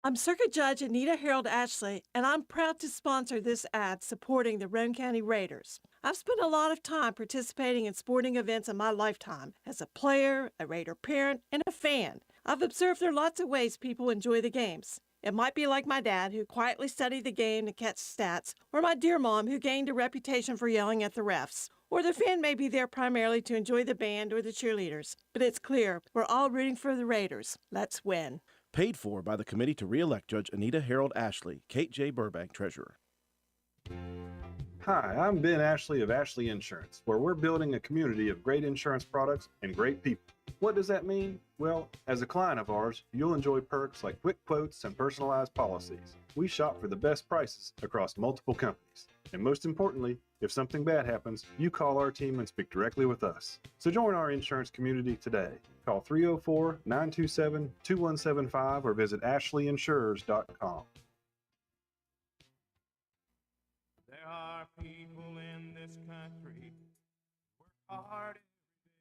I'm Circuit Judge Anita Harold Ashley, and I'm proud to sponsor this ad supporting the Roane County Raiders. I've spent a lot of time participating in sporting events in my lifetime as a player, a Raider parent, and a fan. I've observed there are lots of ways people enjoy the games. It might be like my dad, who quietly studied the game to catch stats, or my dear mom, who gained a reputation for yelling at the refs. Or the fan may be there primarily to enjoy the band or the cheerleaders. But it's clear we're all rooting for the Raiders. Let's win. Paid for by the committee to re-elect Judge Anita Harold Ashley, Kate J. Burbank, Treasurer. Hi, I'm Ben Ashley of Ashley Insurance, where we're building a community of great insurance products and great people. What does that mean? Well, as a client of ours, you'll enjoy perks like quick quotes and personalized policies. We shop for the best prices across multiple companies. And most importantly, if something bad happens, you call our team and speak directly with us. So join our insurance community today. Call 304-927-2175 or visit ashleyinsurers.com. There are people in this country who work hard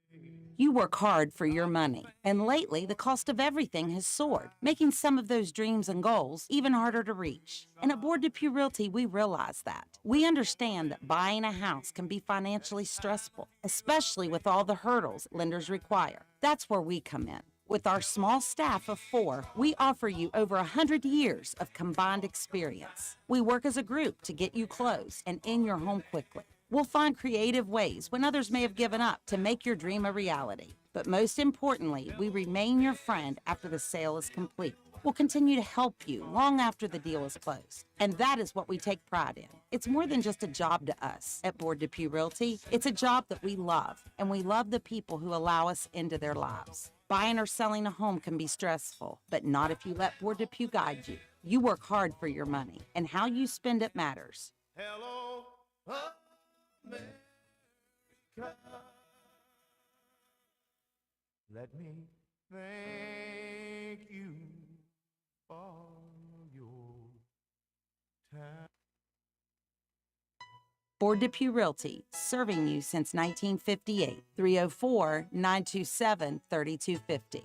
every day. You work hard for your money, and lately the cost of everything has soared, making some of those dreams and goals even harder to reach. And at Board Depew Realty, we realize that. We understand that buying a house can be financially stressful, especially with all the hurdles lenders require. That's where we come in. With our small staff of 4, we offer you over 100 years of combined experience. We work as a group to get you closed and in your home quickly. We'll find creative ways when others may have given up to make your dream a reality. But most importantly, we remain your friend after the sale is complete. We'll continue to help you long after the deal is closed. And that is what we take pride in. It's more than just a job to us at Board Depew Realty. It's a job that we love, and we love the people who allow us into their lives. Buying or selling a home can be stressful, but not if you let Board Depew guide you. You work hard for your money, and how you spend it matters. Hello, America. Let me thank you for your time. Board Depew Realty, serving you since 1958. 304-927-3250.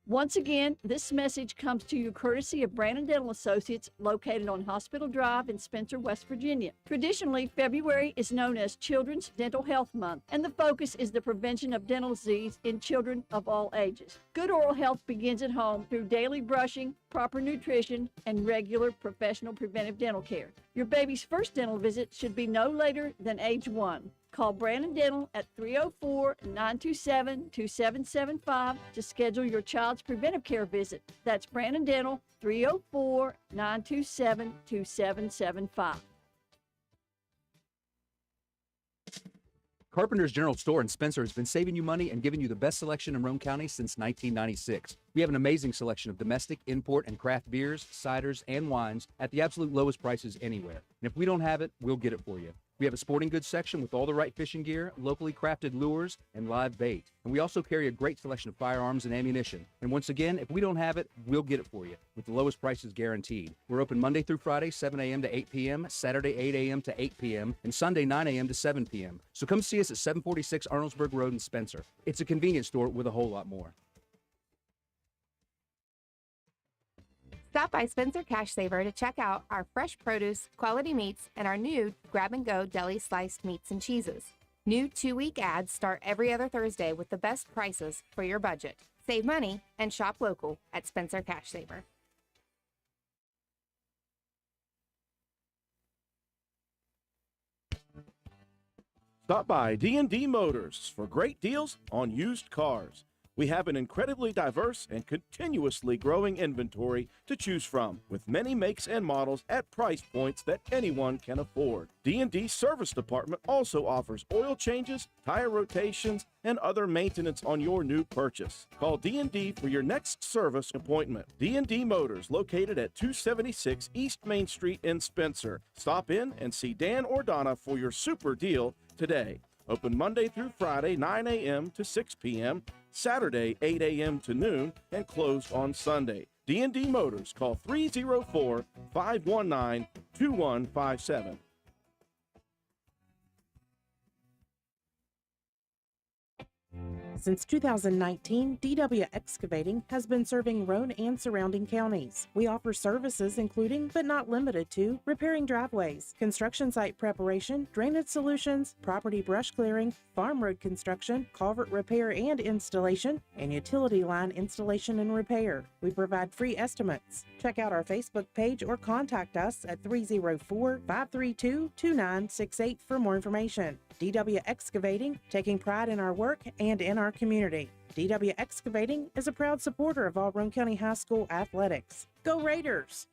Once again, this message comes to you courtesy of Brandon Dental Associates, located on Hospital Drive in Spencer, West Virginia. Traditionally, February is known as Children's Dental Health Month, and the focus is the prevention of dental disease in children of all ages. Good oral health begins at home through daily brushing, proper nutrition, and regular professional preventive dental care. Your baby's first dental visit should be no later than age 1. Call Brandon Dental at 304-927-2775 to schedule your child's preventive care visit. That's Brandon Dental, 304-927-2775. Carpenter's General Store in Spencer has been saving you money and giving you the best selection in Roane County since 1996. We have an amazing selection of domestic, import, and craft beers, ciders, and wines at the absolute lowest prices anywhere. And if we don't have it, we'll get it for you. We have a sporting goods section with all the right fishing gear, locally crafted lures, and live bait. And we also carry a great selection of firearms and ammunition. And once again, if we don't have it, we'll get it for you with the lowest prices guaranteed. We're open Monday through Friday, 7 a.m. to 8 p.m., Saturday, 8 a.m. to 8 p.m., and Sunday, 9 a.m. to 7 p.m. So come see us at 746 Arnoldsburg Road in Spencer. It's a convenience store with a whole lot more. Stop by Spencer Cash Saver to check out our fresh produce, quality meats, and our new grab-and-go deli sliced meats and cheeses. New 2-week ads start every other Thursday with the best prices for your budget. Save money and shop local at Spencer Cash Saver. Stop by D&D Motors for great deals on used cars. We have an incredibly diverse and continuously growing inventory to choose from, with many makes and models at price points that anyone can afford. D&D Service Department also offers oil changes, tire rotations, and other maintenance on your new purchase. Call D&D for your next service appointment. D&D Motors, located at 276 East Main Street in Spencer. Stop in and see Dan or Donna for your super deal today. Open Monday through Friday, 9 a.m. to 6 p.m., Saturday, 8 a.m. to noon, and closed on Sunday. D&D Motors, call 304-519-2157. Since 2019, DW Excavating has been serving Roane and surrounding counties. We offer services including, but not limited to, repairing driveways, construction site preparation, drainage solutions, property brush clearing, farm road construction, culvert repair and installation, and utility line installation and repair. We provide free estimates. Check out our Facebook page or contact us at 304-532-2968 for more information. DW Excavating, taking pride in our work and in our community. DW Excavating is a proud supporter of all Roane County High School athletics. Go Raiders!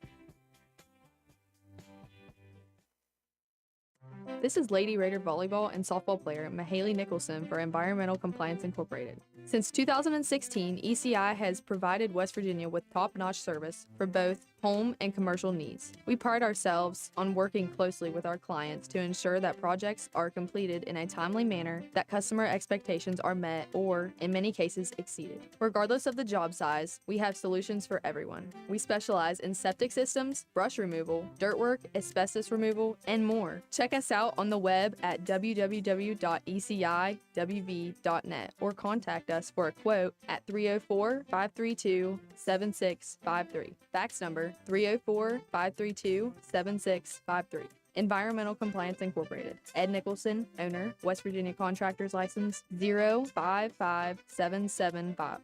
This is Lady Raider volleyball and softball player Mahaley Nicholson for Environmental Compliance Incorporated. Since 2016, ECI has provided West Virginia with top-notch service for both home and commercial needs. We pride ourselves on working closely with our clients to ensure that projects are completed in a timely manner, that customer expectations are met or, in many cases, exceeded. Regardless of the job size, we have solutions for everyone. We specialize in septic systems, brush removal, dirt work, asbestos removal, and more. Check us out on the web at www.eciwv.net or contact us for a quote at 304-532-7653. Fax number 304-532-7653. Environmental Compliance Incorporated. Ed Nicholson, owner, West Virginia Contractors License 055775.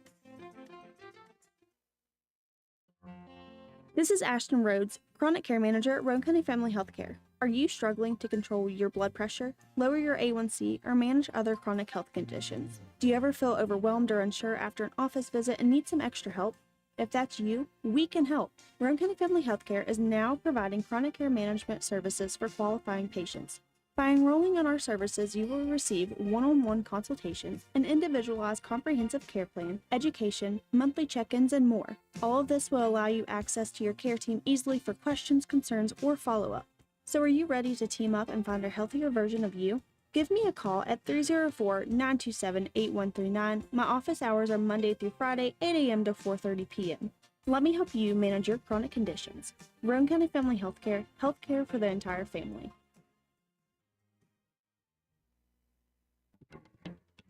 This is Ashton Rhodes, Chronic Care Manager at Roane County Family Healthcare. Are you struggling to control your blood pressure, lower your A1C, or manage other chronic health conditions? Do you ever feel overwhelmed or unsure after an office visit and need some extra help? If that's you, we can help. Roane County Family Healthcare is now providing chronic care management services for qualifying patients. By enrolling in our services, you will receive one-on-one consultations, an individualized comprehensive care plan, education, monthly check-ins, and more. All of this will allow you access to your care team easily for questions, concerns, or follow-up. So are you ready to team up and find a healthier version of you? Give me a call at 304-927-8139. My office hours are Monday through Friday, 8 a.m. to 4:30 p.m. Let me help you manage your chronic conditions. Roane County Family Healthcare, healthcare for the entire family.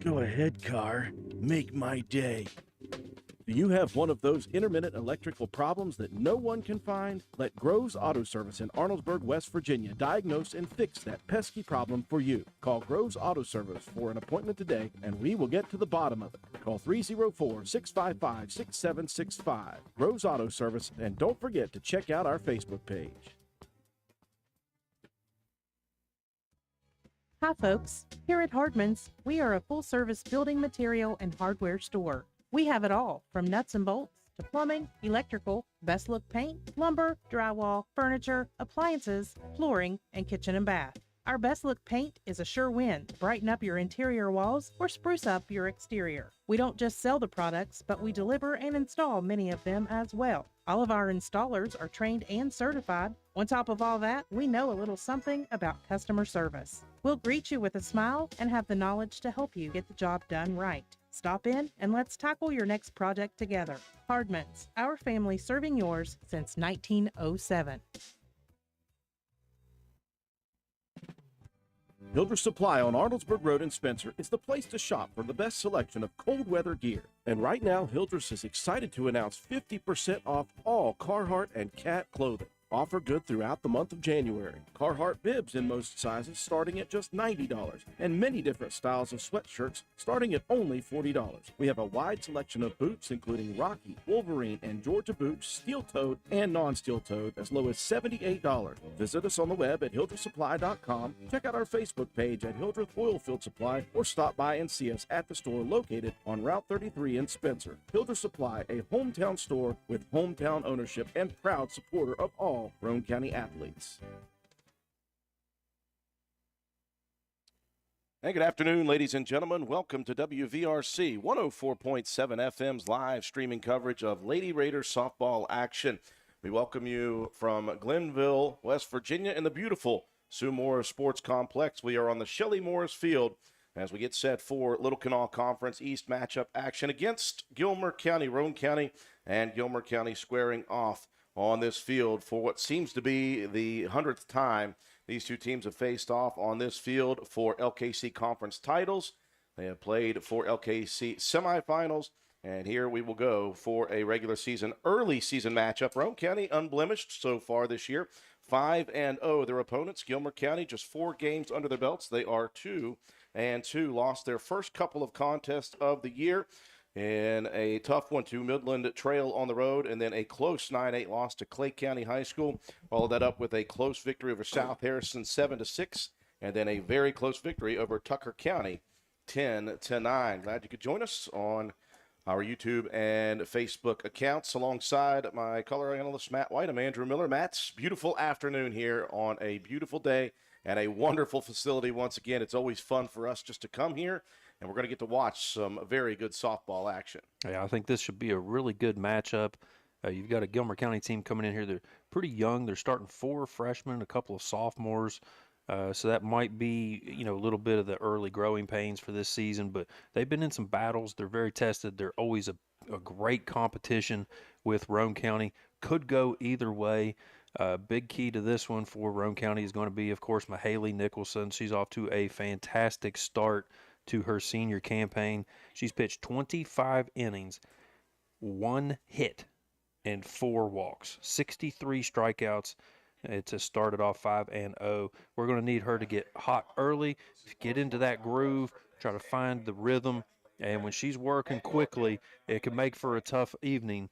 Go ahead, car. Make my day. Do you have one of those intermittent electrical problems that no one can find? Let Groves Auto Service in Arnoldesburg, West Virginia diagnose and fix that pesky problem for you. Call Groves Auto Service for an appointment today and we will get to the bottom of it. Call 304-655-6765. Groves Auto Service, and don't forget to check out our Facebook page. Hi folks, here at Hardman's, we are a full-service building material and hardware store. We have it all, from nuts and bolts to plumbing, electrical, best look paint, lumber, drywall, furniture, appliances, flooring, and kitchen and bath. Our best look paint is a sure win to brighten up your interior walls or spruce up your exterior. We don't just sell the products, but we deliver and install many of them as well. All of our installers are trained and certified. On top of all that, we know a little something about customer service. We'll greet you with a smile and have the knowledge to help you get the job done right. Stop in and let's tackle your next project together. Hardman's, our family serving yours since 1907. Hildreth Supply on Arnoldesburg Road in Spencer is the place to shop for the best selection of cold weather gear. And right now, Hildreth is excited to announce 50% off all Carhartt and Cat clothing. Offer good throughout the month of January. Carhartt bibs in most sizes starting at just $90, and many different styles of sweatshirts starting at only $40. We have a wide selection of boots including Rocky, Wolverine, and Georgia boots, steel-toed and non-steel-toed, as low as $78. Visit us on the web at hildrethsupply.com. Check out our Facebook page at Hildreth Oilfield Supply, or stop by and see us at the store located on Route 33 in Spencer. Hildreth Supply, a hometown store with hometown ownership and proud supporter of all Roane County athletes. Hey, good afternoon, ladies and gentlemen. Welcome to WVRC 104.7 FM's live streaming coverage of Lady Raiders softball action. We welcome you from Glenville, West Virginia, in the beautiful Sue Morris Sports Complex. We are on the Shelley Morris Field as we get set for Little Kanawha Conference East matchup action against Gilmer County. Roane County and Gilmer County squaring off on this field for what seems to be the 100th time these two teams have faced off on this field for LKC conference titles. They have played for LKC semifinals, and here we will go for a regular season, early season matchup. Roane County unblemished so far this year, 5-0. Their opponents, Gilmer County, just 4 games under their belts. They are 2-2, lost their first couple of contests of the year in a tough one to Midland Trail on the road, and then a close 9-8 loss to Clay County High School. Followed that up with a close victory over South Harrison 7-6, and then a very close victory over Tucker County 10-9. Glad you could join us on our YouTube and Facebook accounts alongside my color analyst Matt White. I'm Andrew Miller. Matt's beautiful afternoon here on a beautiful day and a wonderful facility once again. It's always fun for us just to come here, and we're going to get to watch some very good softball action. Yeah, I think this should be a really good matchup. You've got a Gilmer County team coming in here. They're pretty young. They're starting 4 freshmen, a couple of sophomores. So that might be, a little bit of the early growing pains for this season, but they've been in some battles. They're very tested. They're always a great competition with Roane County. Could go either way. Big key to this one for Roane County is going to be, of course, Mahalie Nicholson. She's off to a fantastic start to her senior campaign. She's pitched 25 innings, 1 hit, and 4 walks, 63 strikeouts. It's started off 5-0. We're going to need her to get hot early, get into that groove, try to find the rhythm. And when she's working quickly, it can make for a tough evening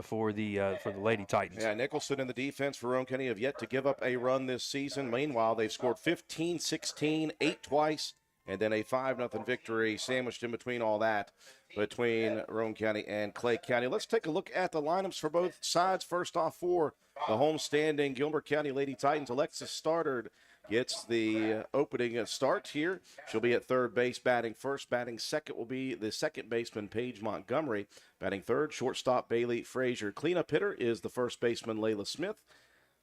for the Lady Titans. Yeah, Nicholson and the defense for Roane County have yet to give up a run this season. Meanwhile, they've scored 15, 16, 8 twice, and then a 5-0 victory sandwiched in between all that between Roane County and Clay County. Let's take a look at the lineups for both sides. First off, for the homestanding Gilmer County Lady Titans, Alexis Stoddard gets the opening start here. She'll be at third base, batting first. Batting second will be the second baseman, Paige Montgomery. Batting third, shortstop Bailey Frazier. Cleanup hitter is the first baseman, Layla Smith.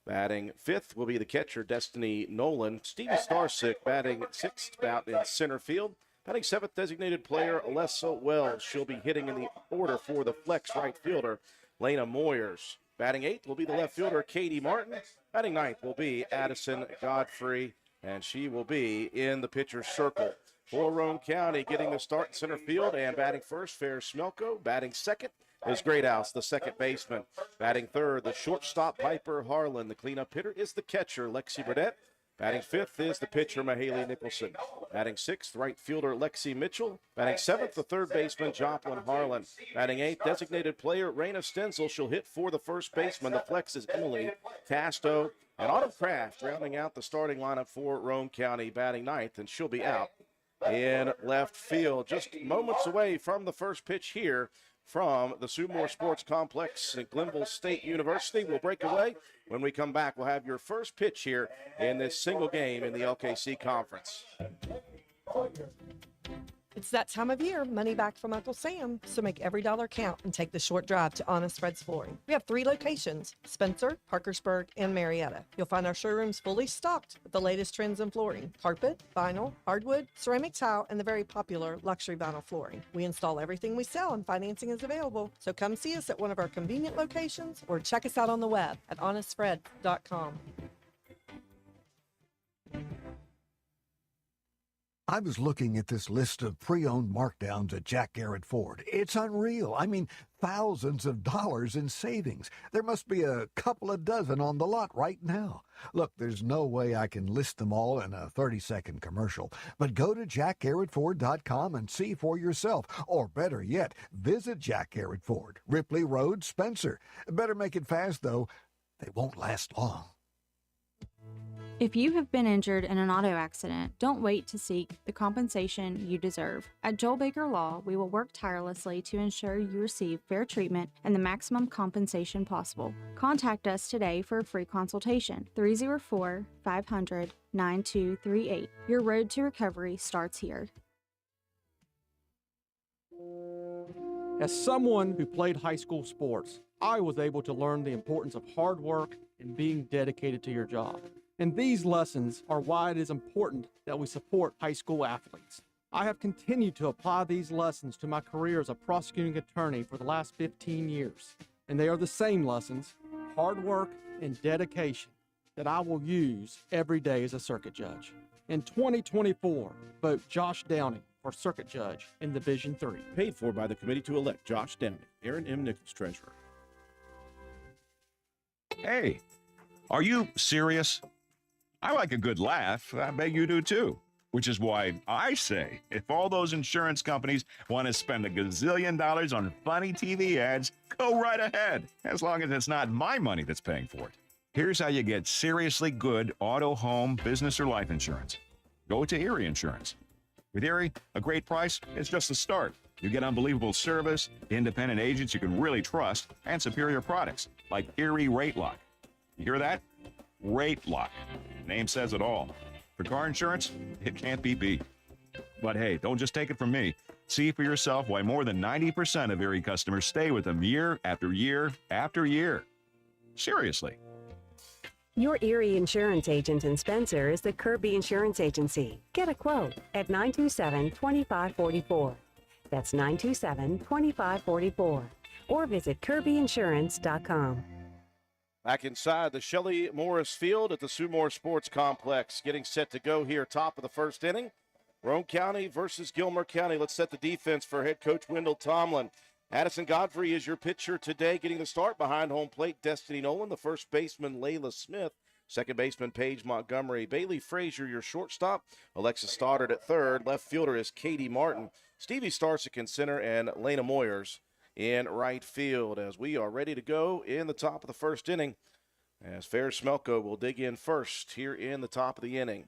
Batting fifth will be the catcher, Destiny Nolan. Stevie Starsick batting sixth, out in center field. Batting seventh, designated player, Alessa Wells. She'll be hitting in the order for the flex right fielder, Lena Moyers. Batting eighth will be the left fielder, Katie Martin. Batting ninth will be Addison Godfrey, and she will be in the pitcher's circle. For Roane County, getting the start in center field and batting first, Ferris Smelko. Batting second is Greathouse, the second baseman. Batting third, the shortstop, Piper Harlan. The cleanup hitter is the catcher, Lexi Burdett. Batting fifth is the pitcher, Mahalie Nicholson. Batting sixth, right fielder, Lexi Mitchell. Batting seventh, the third baseman, Joplin Harlan. Batting eighth, designated player, Raina Stenzel. She'll hit for the first baseman. The flex is Emily Casto. And Autumn Craft rounding out the starting lineup for Roane County, batting ninth, and she'll be out in left field. Just moments away from the first pitch here from the Sewmore Sports Complex at Glenville State University. We'll break away. When we come back, we'll have your first pitch here in this single game in the LKC Conference. It's that time of year, money back from Uncle Sam, so make every dollar count and take the short drive to Honest Fred's Flooring. We have 3 locations, Spencer, Parkersburg, and Marietta. You'll find our showrooms fully stocked with the latest trends in flooring, carpet, vinyl, hardwood, ceramic tile, and the very popular luxury vinyl flooring. We install everything we sell and financing is available, so come see us at one of our convenient locations or check us out on the web at honestfred.com. I was looking at this list of pre-owned markdowns at Jack Garrett Ford. It's unreal. I mean, thousands of dollars in savings. There must be a couple of dozen on the lot right now. Look, there's no way I can list them all in a 30-second commercial, but go to jackgarrettford.com and see for yourself. Or better yet, visit Jack Garrett Ford, Ripley Road, Spencer. Better make it fast, though. They won't last long. If you have been injured in an auto accident, don't wait to seek the compensation you deserve. At Joel Baker Law, we will work tirelessly to ensure you receive fair treatment and the maximum compensation possible. Contact us today for a free consultation. 304-500-9238. Your road to recovery starts here. As someone who played high school sports, I was able to learn the importance of hard work and being dedicated to your job. And these lessons are why it is important that we support high school athletes. I have continued to apply these lessons to my career as a prosecuting attorney for the last 15 years. And they are the same lessons, hard work and dedication, that I will use every day as a circuit judge. In 2024, vote Josh Downing for for circuit judge in Division 3. Paid for by the committee to elect Josh Downey, Aaron M. Nichols, treasurer. Hey, are you serious? I like a good laugh. I bet you do too. Which is why I say, if all those insurance companies want to spend $1 gazillion on funny TV ads, go right ahead, as long as it's not my money that's paying for it. Here's how you get seriously good auto, home, business, or life insurance. Go to Erie Insurance. With Erie, a great price is just the start. You get unbelievable service, independent agents you can really trust, and superior products like Erie Rate Lock. You hear that? Rate Lock. Name says it all. For car insurance, it can't be beat. But hey, don't just take it from me. See for yourself why more than 90% of Erie customers stay with them year after year after year. Seriously. Your Erie insurance agent in Spencer is the Kirby Insurance Agency. Get a quote at 927-2544. That's 927-2544. Or visit kirbyinsurance.com. Back inside the Shelley Morris Field at the Sue Moore Sports Complex. Getting set to go here, top of the first inning. Roane County versus Gilmer County. Let's set the defense for head coach Wendell Tomlin. Addison Godfrey is your pitcher today, getting the start behind home plate. Destiny Nolan, the first baseman, Layla Smith. Second baseman, Paige Montgomery. Bailey Frazier, your shortstop. Alexis Stoddard at third. Left fielder is Katie Martin. Stevie Starsick in center, and Lena Moyers in right field, as we are ready to go in the top of the first inning, as Ferris Smelko will dig in first here in the top of the inning.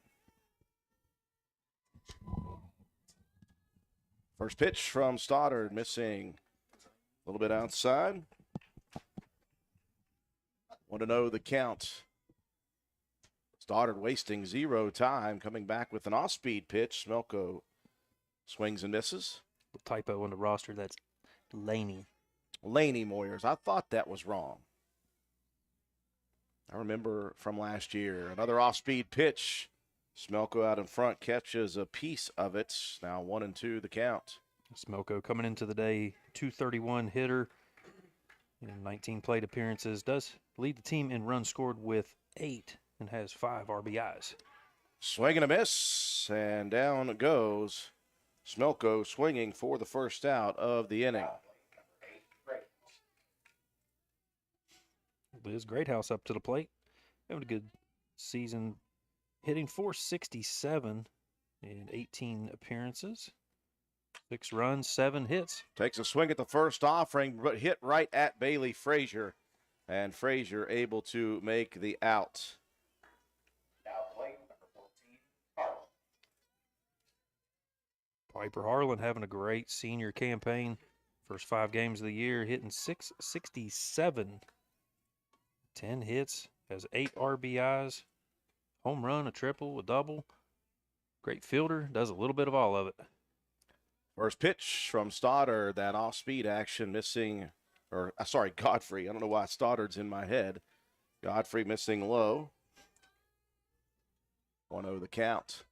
First pitch from Stoddard, missing a little bit outside. 1-0 the count. Stoddard wasting 0 time, coming back with an off-speed pitch. Smelko swings and misses. Typo on the roster, that's Laney Moyers. I thought that was wrong. I remember from last year. Another off-speed pitch. Smelko out in front catches a piece of it. Now 1-2 the count. Smelko coming into the day, 231 hitter in 19 plate appearances. Does lead the team in runs scored with 8 and has 5 RBIs. Swing and a miss, and down goes Smelko, swinging for the first out of the inning. Liz Greathouse up to the plate. Having a good season, hitting .467 in 18 appearances. 6 runs, 7 hits. Takes a swing at the first offering, but hit right at Bailey Frazier. And Frazier able to make the out. Piper Harlan having a great senior campaign. First 5 games of the year, hitting .667. 10 hits, has 8 RBIs, home run, a triple, a double. Great fielder, does a little bit of all of it. First pitch from Stoddard, that off-speed action missing, Godfrey. I don't know why Stoddard's in my head. Godfrey missing low. 1-0 the count.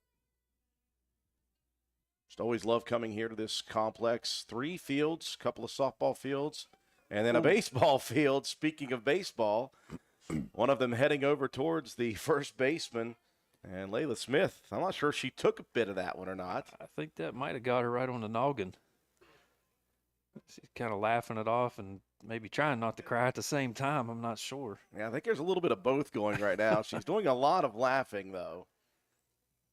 Just always love coming here to this complex. 3 fields, a couple of softball fields, and then a baseball field. Speaking of baseball, one of them heading over towards the first baseman, and Layla Smith. I'm not sure she took a bit of that one or not. I think that might have got her right on the noggin. She's kind of laughing it off and maybe trying not to cry at the same time. I'm not sure. Yeah, I think there's a little bit of both going right now. She's doing a lot of laughing, though,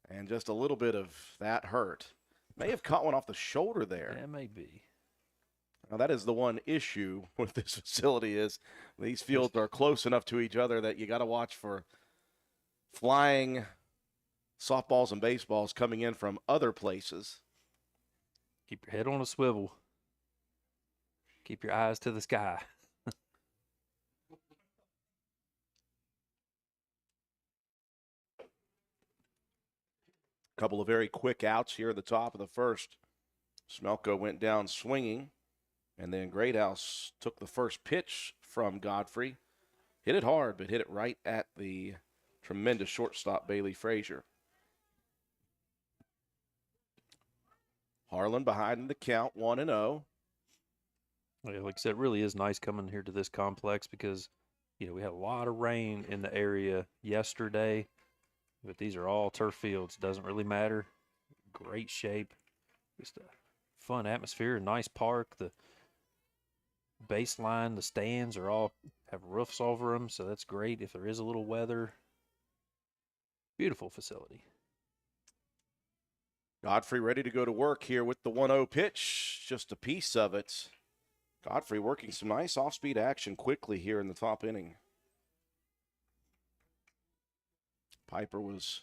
and just a little bit of that hurt. May have caught one off the shoulder there. Yeah, maybe. Now, that is the one issue with this facility is these fields are close enough to each other that you got to watch for flying softballs and baseballs coming in from other places. Keep your head on a swivel. Keep your eyes to the sky. Couple of very quick outs here at the top of the first. Smelko went down swinging, and then Greathouse took the first pitch from Godfrey. Hit it hard, but hit it right at the tremendous shortstop, Bailey Frazier. Harlan behind the count, 1-0. Yeah, like I said, it really is nice coming here to this complex because, we had a lot of rain in the area yesterday. But these are all turf fields. Doesn't really matter. Great shape. Just a fun atmosphere, a nice park. The baseline, the stands are all have roofs over them, so that's great if there is a little weather. Beautiful facility. Godfrey ready to go to work here with the 1-0 pitch. Just a piece of it. Godfrey working some nice off-speed action quickly here in the top inning. Piper was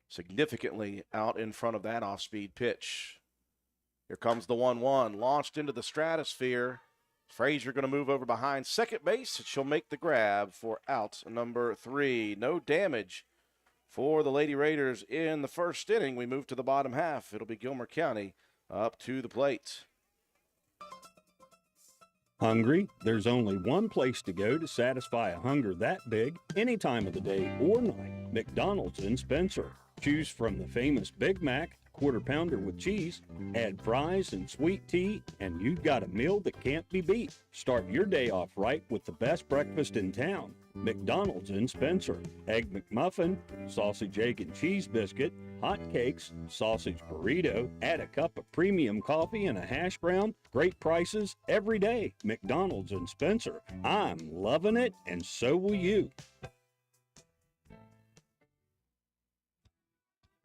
significantly out in front of that off-speed pitch. Here comes the 1-1, launched into the stratosphere. Frazier going to move over behind second base, and she'll make the grab for out number 3. No damage for the Lady Raiders in the first inning. We move to the bottom half. It'll be Gilmer County up to the plate. Hungry? There's only one place to go to satisfy a hunger that big, any time of the day or night. McDonald's in Spencer. Choose from the famous Big Mac, quarter pounder with cheese, add fries and sweet tea, and you've got a meal that can't be beat. Start your day off right with the best breakfast in town. McDonald's in Spencer. Egg McMuffin, sausage, egg, and cheese biscuit, hot cakes, sausage burrito, add a cup of premium coffee and a hash brown. Great prices every day. McDonald's in Spencer. I'm loving it, and so will you.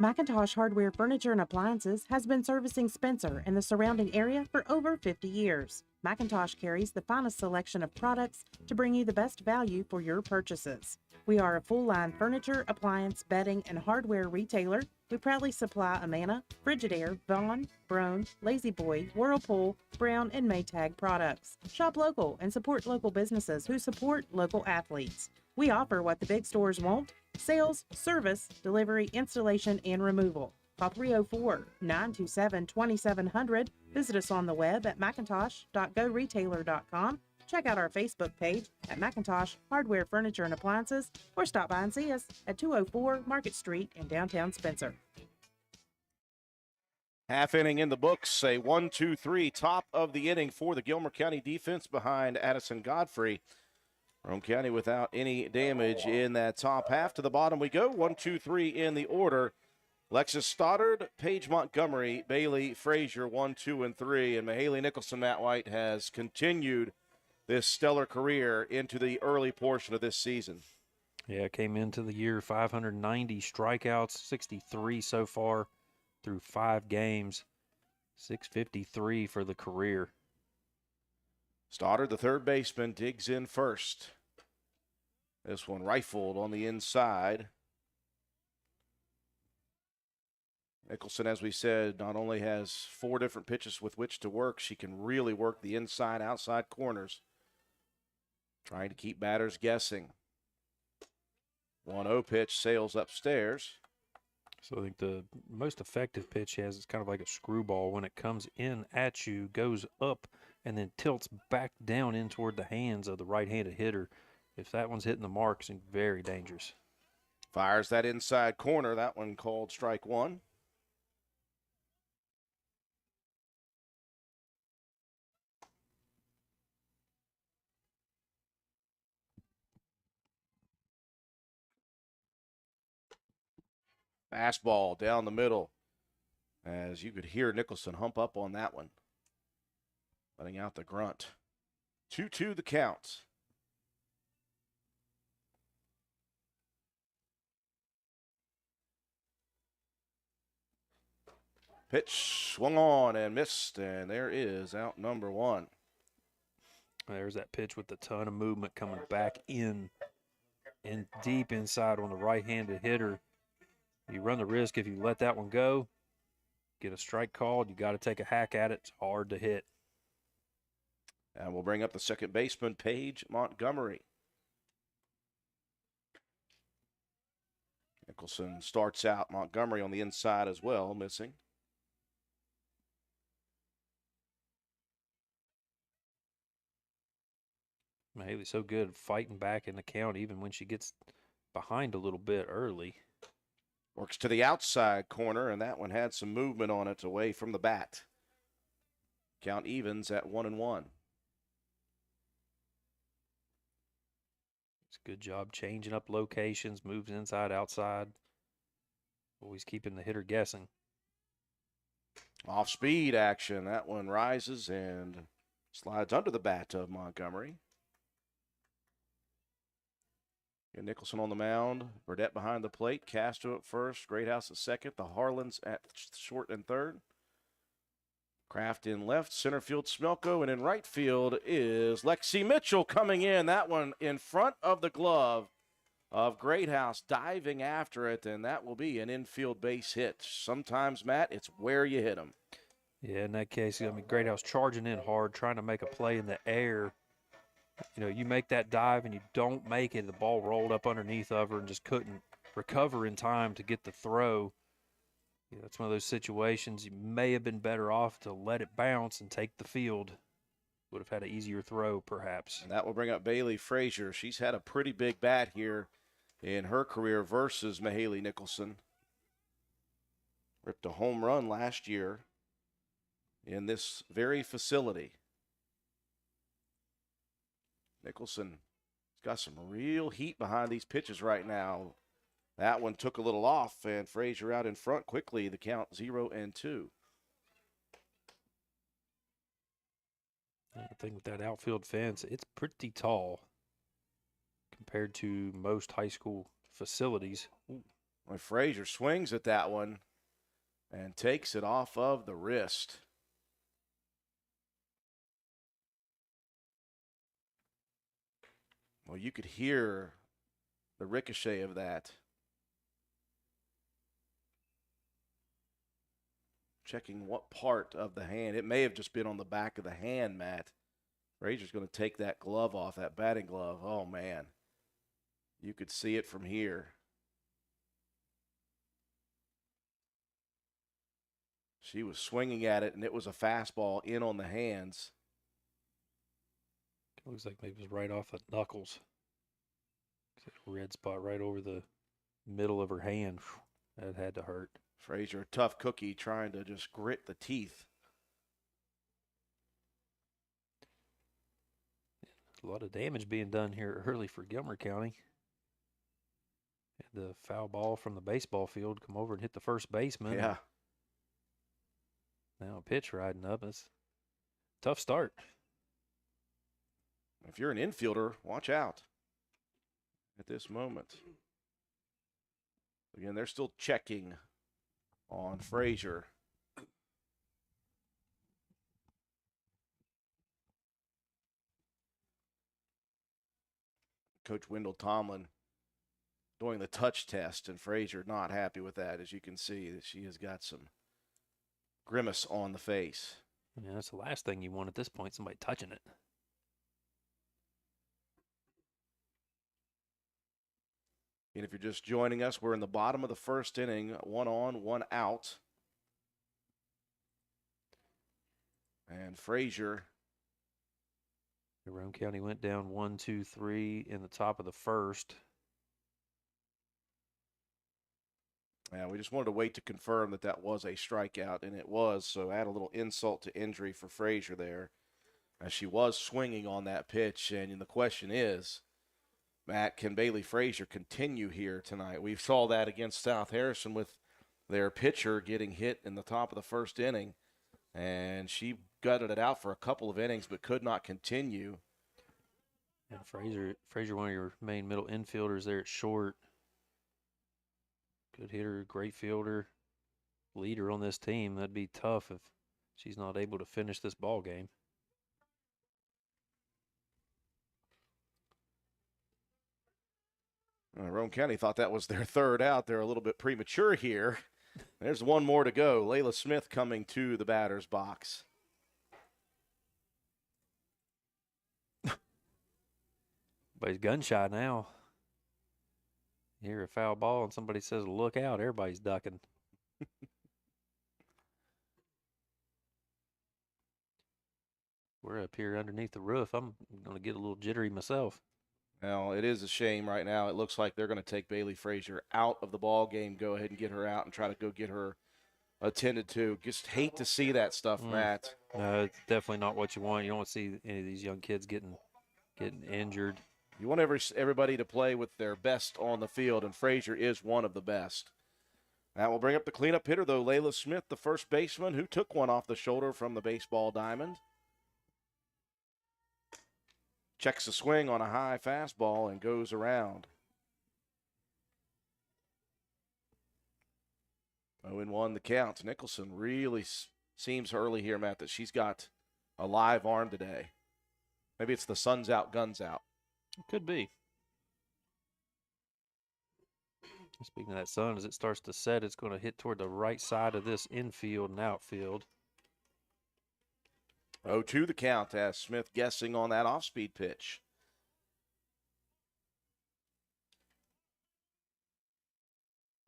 McIntosh Hardware Furniture and Appliances has been servicing Spencer and the surrounding area for over 50 years. McIntosh carries the finest selection of products to bring you the best value for your purchases. We are a full-line furniture, appliance, bedding, and hardware retailer. We proudly supply Amana, Frigidaire, Vaughan, Brone, Lazy Boy, Whirlpool, Brown, and Maytag products. Shop local and support local businesses who support local athletes. We offer what the big stores won't: sales, service, delivery, installation, and removal. Call 304-927-2700. Visit us on the web at macintosh.goretailer.com. Check out our Facebook page at McIntosh Hardware Furniture and Appliances, or stop by and see us at 204 Market Street in downtown Spencer. Half inning in the books, a 1-2-3 top of the inning for the Gilmer County defense behind Addison Godfrey. Roane County without any damage in that top half. To the bottom we go, 1-2-3 in the order. Lexus Stoddard, Paige Montgomery, Bailey Frazier, 1, 2, and 3. And Mahaley Nicholson, Matt White, has continued this stellar career into the early portion of this season. Yeah, came into the year 590 strikeouts, 63 so far through 5 games, 653 for the career. Stoddard, the third baseman, digs in first. This one rifled on the inside. Nicholson, as we said, not only has 4 different pitches with which to work, she can really work the inside, outside corners, trying to keep batters guessing. 1-0 pitch sails upstairs. So I think the most effective pitch she has is kind of like a screwball. When it comes in at you, goes up, and then tilts back down in toward the hands of the right-handed hitter. If that one's hitting the mark, it's very dangerous. Fires that inside corner. That one called strike 1. Fastball down the middle, as you could hear Nicholson hump up on that one, letting out the grunt. 2-2 the count. Pitch swung on and missed, and there is out number 1. There's that pitch with a ton of movement coming back in and deep inside on the right-handed hitter. You run the risk if you let that one go, get a strike called, you got to take a hack at it. It's hard to hit. And we'll bring up the second baseman, Paige Montgomery. Nicholson starts out. Montgomery on the inside as well, missing. Mahaley's so good at fighting back in the count, even when she gets behind a little bit early. Works to the outside corner, and that one had some movement on it away from the bat. Count evens at 1-1. It's a good job changing up locations, moves inside, outside. Always keeping the hitter guessing. Off-speed action. That one rises and slides under the bat of Montgomery. And Nicholson on the mound. Burdette behind the plate. Castro at first. Greathouse at second. The Harlans at short and third. Kraft in left. Center field Smelko. And in right field is Lexi Mitchell coming in. That one in front of the glove of Greathouse, diving after it, and that will be an infield base hit. Sometimes, Matt, it's where you hit them. Yeah, in that case, I mean, Greathouse charging in hard, trying to make a play in the air. You know, you make that dive and you don't make it, the ball rolled up underneath of her and just couldn't recover in time to get the throw. You know, it's one of those situations you may have been better off to let it bounce and take the field. Would have had an easier throw, perhaps. And that will bring up Bailey Frazier. She's had a pretty big bat here in her career versus Mahaley Nicholson. Ripped a home run last year in this very facility. Nicholson has got some real heat behind these pitches right now. That one took a little off, and Frazier out in front quickly. The count 0-2. The thing with that outfield fence, it's pretty tall compared to most high school facilities. When Frazier swings at that one and takes it off of the wrist. Well, you could hear the ricochet of that. Checking what part of the hand. It may have just been on the back of the hand, Matt. Frazier's going to take that glove off, that batting glove. Oh, man. You could see it from here. She was swinging at it, and it was a fastball in on the hands. It looks like maybe it was right off the knuckles. Red spot right over the middle of her hand. That had to hurt. Frazier, a tough cookie, trying to just grit the teeth. A lot of damage being done here early for Gilmer County. Had the foul ball from the baseball field come over and hit the first baseman. Yeah. Now a pitch riding up. It's a tough start. If you're an infielder, watch out at this moment. Again, they're still checking on Frazier. Coach Wendell Tomlin doing the touch test, and Frazier not happy with that. As you can see, that she has got some grimace on the face. Yeah, that's the last thing you want at this point, somebody touching it. And if you're just joining us, we're in the bottom of the first inning, 1 on, 1 out. And Frazier. Roane County went down 1-2-3 in the top of the first. Yeah, we just wanted to wait to confirm that that was a strikeout, and it was. So add a little insult to injury for Frazier there, as she was swinging on that pitch. And the question is, Matt, can Bailey Frazier continue here tonight? We saw that against South Harrison with their pitcher getting hit in the top of the first inning, and she gutted it out for a couple of innings but could not continue. And Frazier, one of your main middle infielders there at short. Good hitter, great fielder, leader on this team. That'd be tough if she's not able to finish this ball game. Roane County thought that was their third out. They're a little bit premature here. There's one more to go. Layla Smith coming to the batter's box. But he's gunshot now. You hear a foul ball and somebody says, look out, everybody's ducking. We're up here underneath the roof. I'm going to get a little jittery myself. Well, it is a shame right now. It looks like they're going to take Bailey Frazier out of the ball game, go ahead and get her out and try to go get her attended to. Just hate to see that stuff, Matt. No, it's definitely not what you want. You don't want to see any of these young kids getting injured. You want everybody to play with their best on the field, and Frazier is one of the best. That will bring up the cleanup hitter, though, Layla Smith, the first baseman, who took one off the shoulder from the baseball diamond. Checks the swing on a high fastball and goes around. 0-1 the count. Nicholson really seems early here, Matt, that she's got a live arm today. Maybe it's the sun's out, guns out. It could be. Speaking of that sun, as it starts to set, it's going to hit toward the right side of this infield and outfield. 0-2 the count as Smith guessing on that off-speed pitch.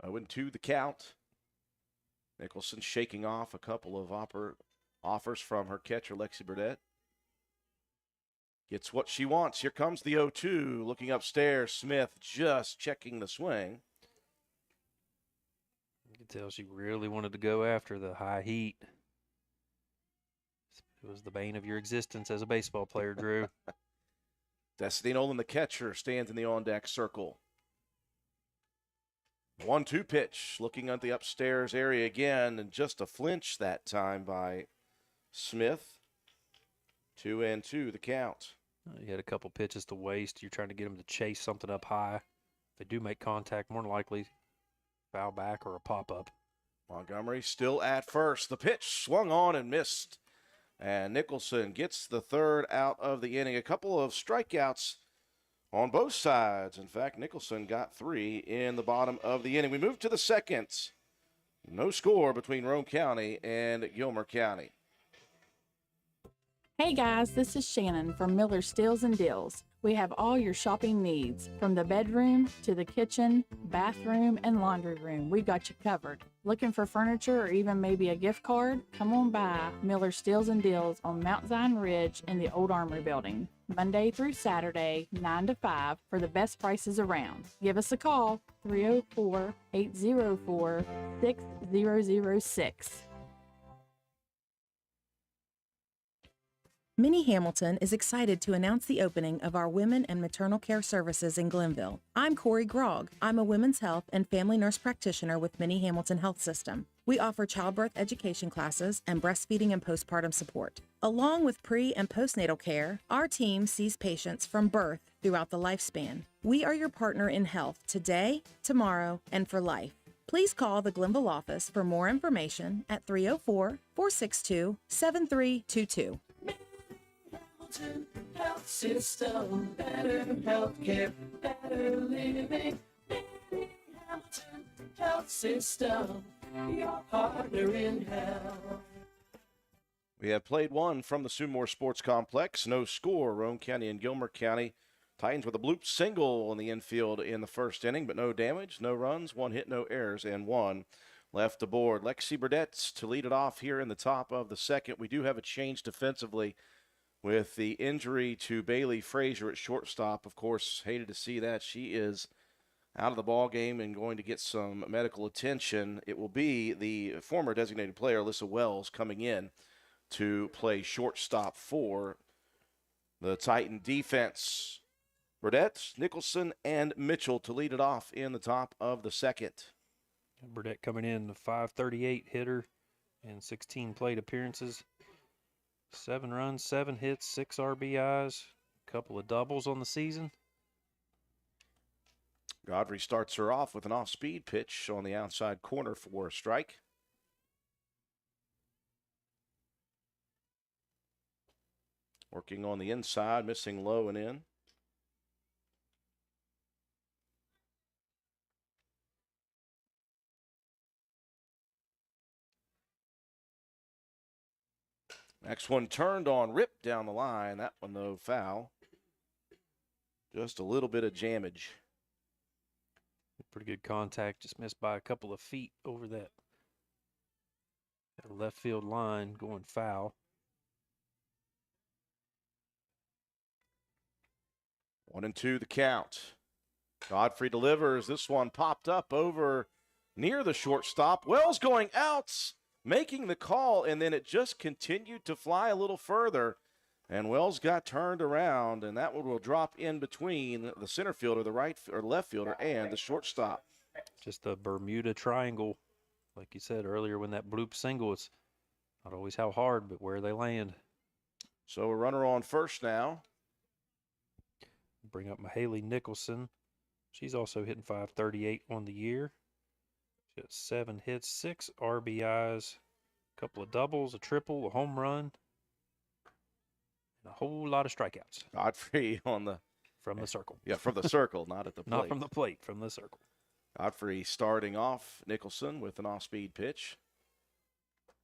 Oh, 2 the count. Nicholson shaking off a couple of offers from her catcher, Lexi Burdett. Gets what she wants. Here comes the 0-2. Looking upstairs, Smith just checking the swing. You can tell she really wanted to go after the high heat. It was the bane of your existence as a baseball player, Drew. Destiny Nolan, the catcher, stands in the on-deck circle. 1-2 pitch, looking at the upstairs area again, and just a flinch that time by Smith. 2-2 the count. You had a couple pitches to waste. You're trying to get them to chase something up high. If they do make contact, more than likely foul back or a pop-up. Montgomery still at first. The pitch swung on and missed. And Nicholson gets the third out of the inning. A couple of strikeouts on both sides. In fact, Nicholson got 3 in the bottom of the inning. We move to the second. No score between Roane County and Gilmer County. Hey guys, this is Shannon from Miller Steels and Deals. We have all your shopping needs, from the bedroom to the kitchen, bathroom, and laundry room. We got you covered. Looking for furniture or even maybe a gift card? Come on by Miller Steels and Deals on Mount Zion Ridge in the Old Armory Building, Monday through Saturday, 9 to 5 for the best prices around. Give us a call, 304-804-6006. Minnie Hamilton is excited to announce the opening of our Women and Maternal Care Services in Glenville. I'm Corey Grogg. I'm a women's health and family nurse practitioner with Minnie Hamilton Health System. We offer childbirth education classes and breastfeeding and postpartum support. Along with pre- and postnatal care, our team sees patients from birth throughout the lifespan. We are your partner in health today, tomorrow, and for life. Please call the Glenville office for more information at 304-462-7322. Health system, better healthcare, better living. Hamilton Health System, your partner in health. We have played one from the Soomore Sports Complex. No score. Roane County and Gilmer County. Titans with a bloop single in the infield in the first inning, but no damage, no runs, 1 hit, no errors, and 1 left aboard. Lexi Burdett to lead it off here in the top of the second. We do have a change defensively with the injury to Bailey Frazier at shortstop. Of course, hated to see that. She is out of the ball game and going to get some medical attention. It will be the former designated player, Alyssa Wells, coming in to play shortstop for the Titan defense. Burdett, Nicholson, and Mitchell to lead it off in the top of the second. Burdett coming in, the .538 hitter and 16 plate appearances. 7 runs, 7 hits, 6 RBIs, a couple of doubles on the season. Godfrey starts her off with an off-speed pitch on the outside corner for a strike. Working on the inside, missing low and in. Next one turned on, ripped down the line. That one, though, foul. Just a little bit of jammage. Pretty good contact, just missed by a couple of feet over that left field line, going foul. 1-2 the count. Godfrey delivers. This one popped up over near the shortstop. Wells going out, making the call, and then it just continued to fly a little further. And Wells got turned around, and that one will drop in between the center fielder, the right or left fielder, and the shortstop. Just a Bermuda Triangle Like you said earlier, when that bloop single, it's not always how hard, but where they land. So a runner on first now. Bring up Mahaley Nicholson. She's also hitting .538 on the year. She got 7 hits, 6 RBIs, a couple of doubles, a triple, a home run, and a whole lot of strikeouts. Godfrey from the circle. Yeah, from the circle, not at the plate. Not from the plate, from the circle. Godfrey starting off Nicholson with an off-speed pitch.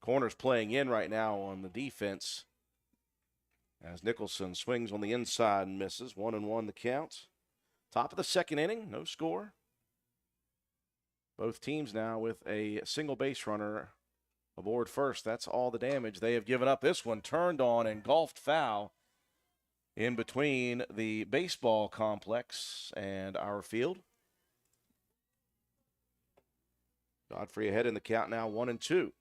Corner's playing in right now on the defense as Nicholson swings on the inside and misses. 1-1 the count. Top of the second inning, no score. Both teams now with a single base runner aboard first. That's all the damage they have given up. This one turned on and golfed foul in between the baseball complex and our field. Godfrey ahead in the count now, 1-2.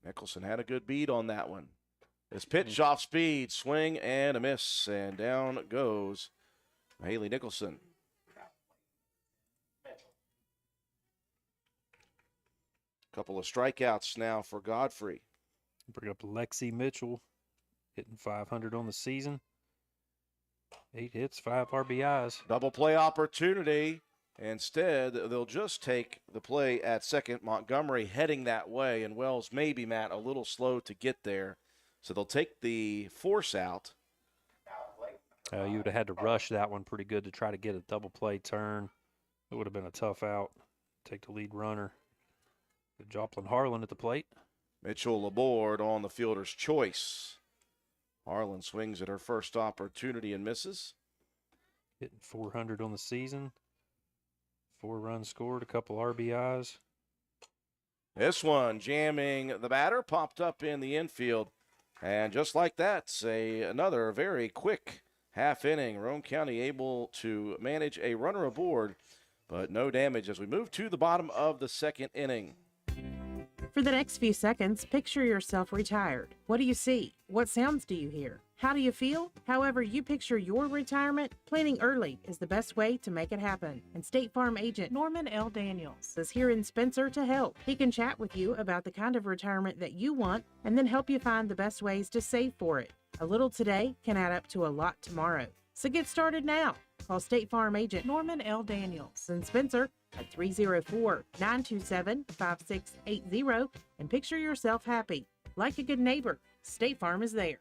Nicholson had a good beat on that one. His pitch off speed, swing and a miss, and down goes Mahaley Nicholson. Couple of strikeouts now for Godfrey. Bring up Lexi Mitchell, hitting .500 on the season. 8 hits, 5 RBIs. Double play opportunity. Instead, they'll just take the play at second. Montgomery heading that way, and Wells maybe, Matt, a little slow to get there. So they'll take the force out. You would have had to rush that one pretty good to try to get a double play turn. It would have been a tough out. Take the lead runner. Joplin Harlan at the plate. Mitchell aboard on the fielder's choice. Harlan swings at her first opportunity and misses. Hitting .400 on the season. 4 runs scored, a couple RBIs. This one jamming the batter, popped up in the infield. And just like that, another very quick half inning. Roane County able to manage a runner aboard, but no damage as we move to the bottom of the second inning. For the next few seconds, picture yourself retired. What do you see? What sounds do you hear? How do you feel? However you picture your retirement, planning early is the best way to make it happen. And State Farm agent Norman L. Daniels is here in Spencer to help. He can chat with you about the kind of retirement that you want and then help you find the best ways to save for it. A little today can add up to a lot tomorrow. So get started now. Call State Farm agent Norman L. Daniels in Spencer at 304-927-5680 and picture yourself happy. Like a good neighbor, State Farm is there.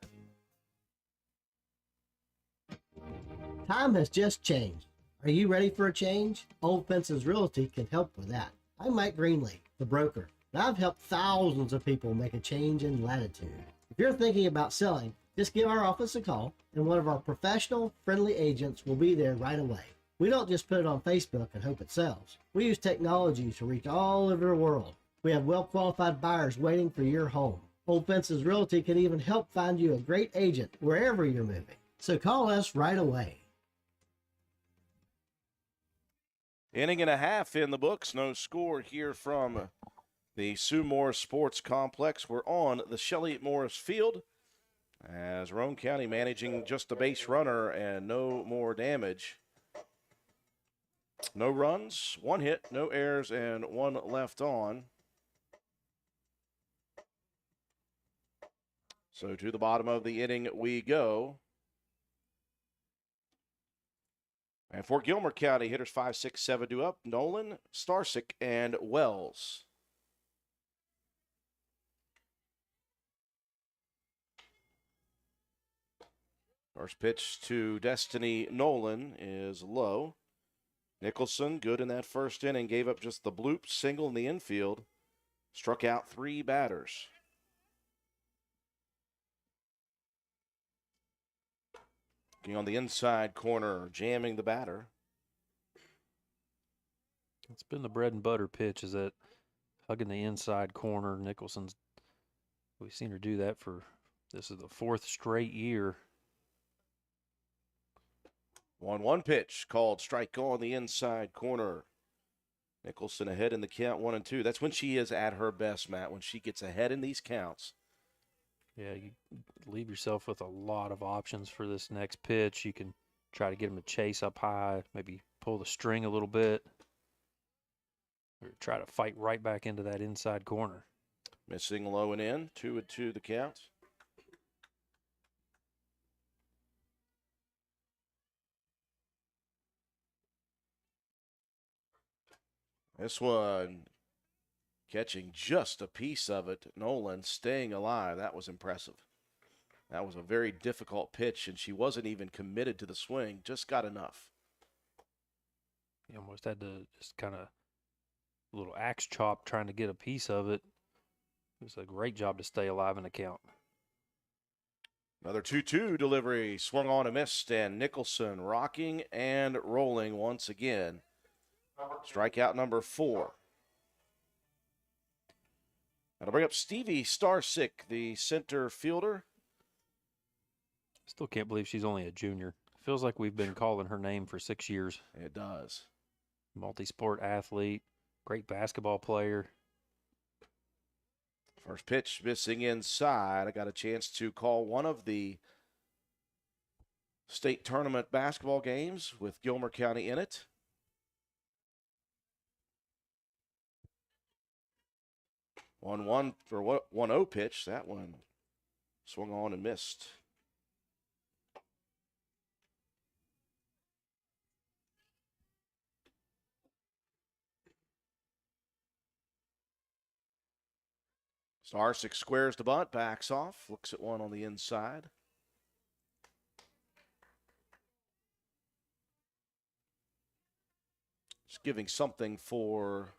Time has just changed. Are you ready for a change? Old Fences Realty can help with that. I'm Mike Greenlee, the broker, and I've helped thousands of people make a change in latitude. If you're thinking about selling, just give our office a call, and one of our professional, friendly agents will be there right away. We don't just put it on Facebook and hope it sells. We use technology to reach all over the world. We have well-qualified buyers waiting for your home. Old Fences Realty can even help find you a great agent wherever you're moving. So call us right away. Inning and a half in the books. No score here from the Sue Morris Sports Complex. We're on the Shelley Morris Field as Roane County managing just a base runner and no more damage. No runs, 1 hit, no errors, and 1 left on. So to the bottom of the inning we go. And for Gilmer County, hitters 5, 6, 7 due up. Nolan, Starsick, and Wells. First pitch to Destiny Nolan is low. Nicholson, good in that first inning, gave up just the bloop single in the infield. Struck out 3 batters. Looking on the inside corner, jamming the batter. It's been the bread and butter pitch, is that hugging the inside corner. Nicholson's, we've seen her do that for, this is the 4th straight year. 1-1 pitch called strike on the inside corner. Nicholson ahead in the count 1-2. That's when she is at her best, Matt, when she gets ahead in these counts. Yeah, you leave yourself with a lot of options for this next pitch. You can try to get him to chase up high, maybe pull the string a little bit. or try to fight right back into that inside corner. Missing low and in, 2-2 the count. This one catching just a piece of it. Nolan staying alive. That was impressive. That was a very difficult pitch, and she wasn't even committed to the swing, just got enough. You almost had to just kind of a little axe chop trying to get a piece of it. It was a great job to stay alive in the count. Another 2-2 delivery, swung on and missed, and Nicholson rocking and rolling once again. Strikeout number 4. That'll bring up Stevie Starsick, the center fielder. Still can't believe she's only a junior. Feels like we've been calling her name for 6 years. It does. Multi-sport athlete, great basketball player. First pitch missing inside. I got a chance to call one of the state tournament basketball games with Gilmer County in it. One for 1-0 pitch. That one swung on and missed. Starsick squares the bunt, backs off, looks at one on the inside. Just giving something for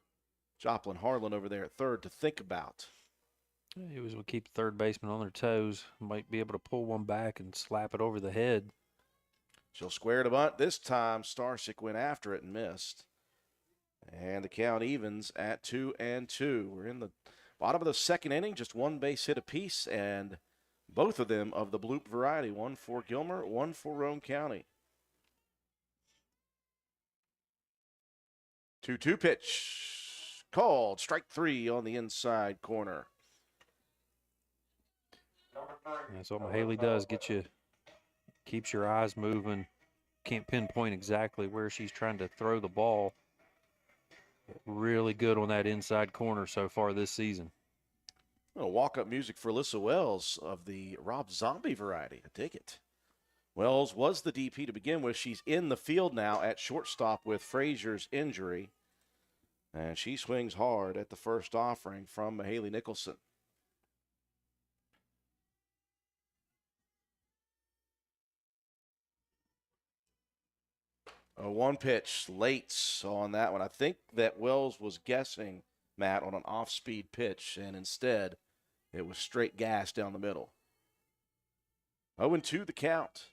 Joplin Harlan over there at third to think about. He was going to keep the third baseman on their toes. Might be able to pull one back and slap it over the head. She'll square the bunt. This time, Starsick went after it and missed. And the count evens at 2-2. We're in the bottom of the second inning, just one base hit apiece, and both of them of the bloop variety. One for Gilmer, one for Roane County. 2-2 pitch. Called. Strike 3 on the inside corner. That's what Mahaley does. Keeps your eyes moving. Can't pinpoint exactly where she's trying to throw the ball. Really good on that inside corner so far this season. Walk-up music for Alyssa Wells of the Rob Zombie variety. I dig it. Wells was the DP to begin with. She's in the field now at shortstop with Frazier's injury. And she swings hard at the first offering from Mahaley Nicholson. One pitch late on that one. I think that Wells was guessing, Matt, on an off-speed pitch, and instead it was straight gas down the middle. 0-2 the count.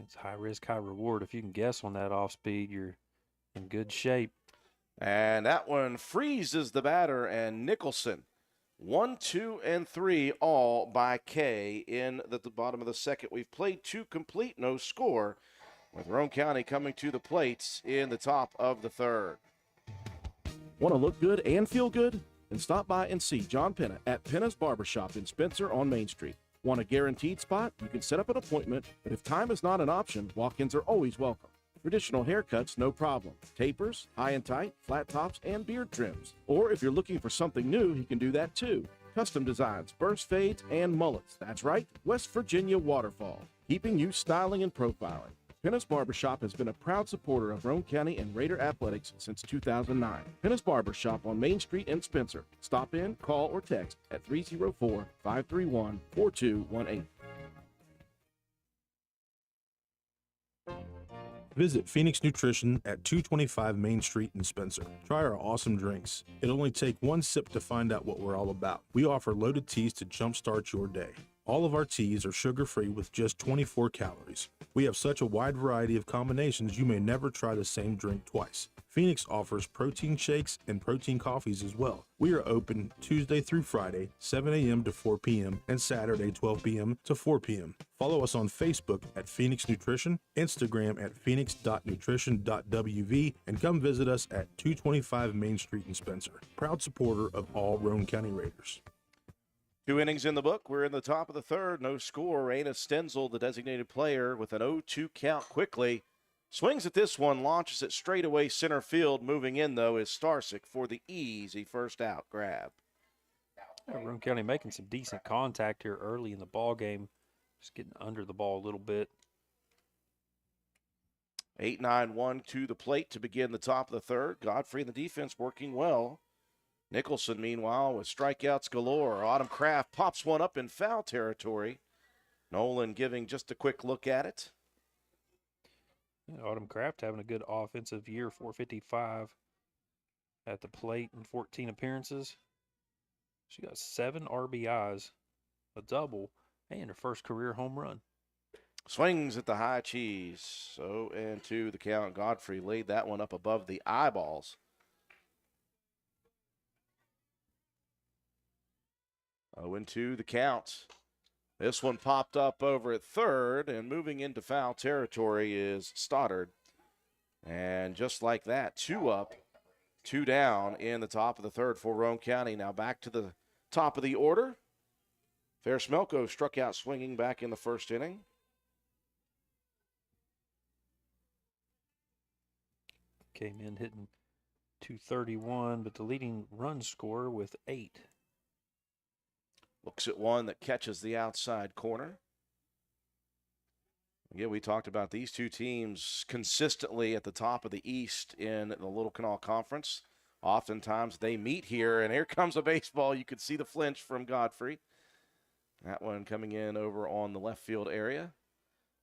It's high risk, high reward. If you can guess on that off-speed, you're in good shape. And that one freezes the batter, and Nicholson, 1, 2, and 3, all by K in the bottom of the second. We've played 2 complete, no score, with Roane County coming to the plates in the top of the third. Want to look good and feel good? Then stop by and see John Penna at Penna's Barbershop in Spencer on Main Street. Want a guaranteed spot? You can set up an appointment, but if time is not an option, walk-ins are always welcome. Traditional haircuts, no problem. Tapers, high and tight, flat tops, and beard trims. Or if you're looking for something new, he can do that too. Custom designs, burst fades, and mullets. That's right, West Virginia Waterfall. Keeping you styling and profiling. Penna's Barbershop has been a proud supporter of Roane County and Raider athletics since 2009. Penna's Barbershop on Main Street in Spencer. Stop in, call, or text at 304-531-4218. Visit Phoenix Nutrition at 225 Main Street in Spencer. Try our awesome drinks. It'll only take one sip to find out what we're all about. We offer loaded teas to jumpstart your day. All of our teas are sugar-free with just 24 calories. We have such a wide variety of combinations you may never try the same drink twice. Phoenix offers protein shakes and protein coffees as well. We are open Tuesday through Friday, 7 a.m. to 4 p.m. and Saturday, 12 p.m. to 4 p.m. Follow us on Facebook at Phoenix Nutrition, Instagram at phoenix.nutrition.wv, and come visit us at 225 Main Street in Spencer. Proud supporter of all Roane County Raiders. 2 innings in the book. We're in the top of the third. No score. Raina Stenzel, the designated player, with an 0-2 count quickly. Swings at this one, launches it straight away center field. Moving in, though, is Starsick for the easy first out grab. Roane County making some decent contact here early in the ball game. Just getting under the ball a little bit. 8-9-1 to the plate to begin the top of the third. Godfrey and the defense working well. Nicholson, meanwhile, with strikeouts galore. Autumn Kraft pops one up in foul territory. Nolan giving just a quick look at it. Yeah, Autumn Kraft having a good offensive year, 455 at the plate in 14 appearances. She got 7 RBIs, a double, and her first career home run. Swings at the high cheese. 0-2 the count. Godfrey laid that one up above the eyeballs. 0-2 the count. This one popped up over at third, and moving into foul territory is Stoddard. And just like that, 2 up, 2 down in the top of the third for Roane County. Now back to the top of the order. Fair Smelko struck out swinging back in the first inning. Came in hitting .231, but the leading run scorer with 8. Looks at one that catches the outside corner. Yeah, we talked about these two teams consistently at the top of the East in the Little Canal Conference. Oftentimes they meet here, and here comes a baseball. You could see the flinch from Godfrey. That one coming in over on the left field area.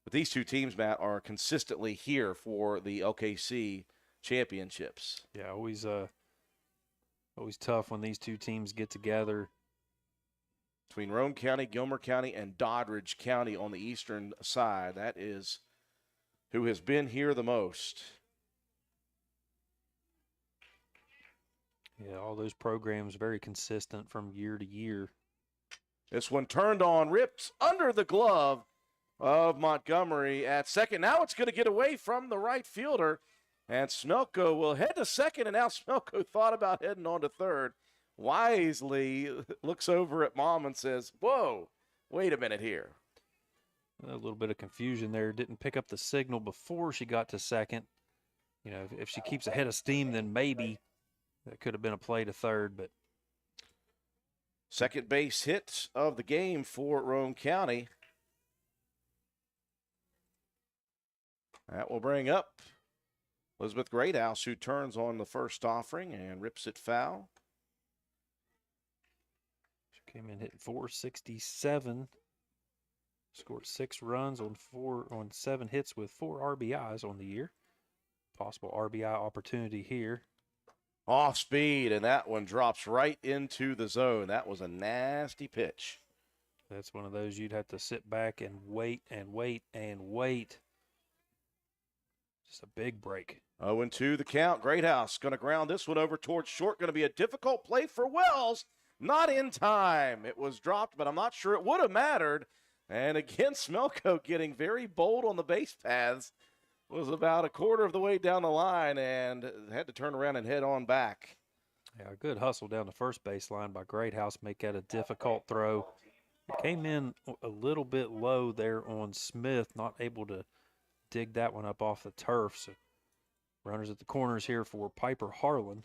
But these two teams, Matt, are consistently here for the LKC championships. Yeah, always tough when these two teams get together. Between Roane County, Gilmer County, and Doddridge County on the eastern side, that is who has been here the most. Yeah, all those programs very consistent from year to year. This one turned on, ripped under the glove of Montgomery at second. Now it's going to get away from the right fielder, and Smelko will head to second, and now Smelko thought about heading on to third. Wisely looks over at Mom and says, whoa, wait a minute here. A little bit of confusion there. Didn't pick up the signal before she got to second. You know, if she keeps a head of steam, then maybe that could have been a play to third. But second base hit of the game for Roane County. That will bring up Elizabeth Greathouse, who turns on the first offering and rips it foul. Came in hitting .467, scored 6 runs on 7 hits with 4 RBIs on the year. Possible RBI opportunity here. Off speed, and that one drops right into the zone. That was a nasty pitch. That's one of those you'd have to sit back and wait and wait and wait. Just a big break. 0-2 the count. Greathouse going to ground this one over towards short. Going to be a difficult play for Wells. Not in time. It was dropped, but I'm not sure it would have mattered. And again, Smelko getting very bold on the base paths. Was about a quarter of the way down the line and had to turn around and head on back. Yeah, a good hustle down the first baseline by Greathouse. Make that a difficult throw. It came in a little bit low there on Smith, not able to dig that one up off the turf. So runners at the corners here for Piper Harlan.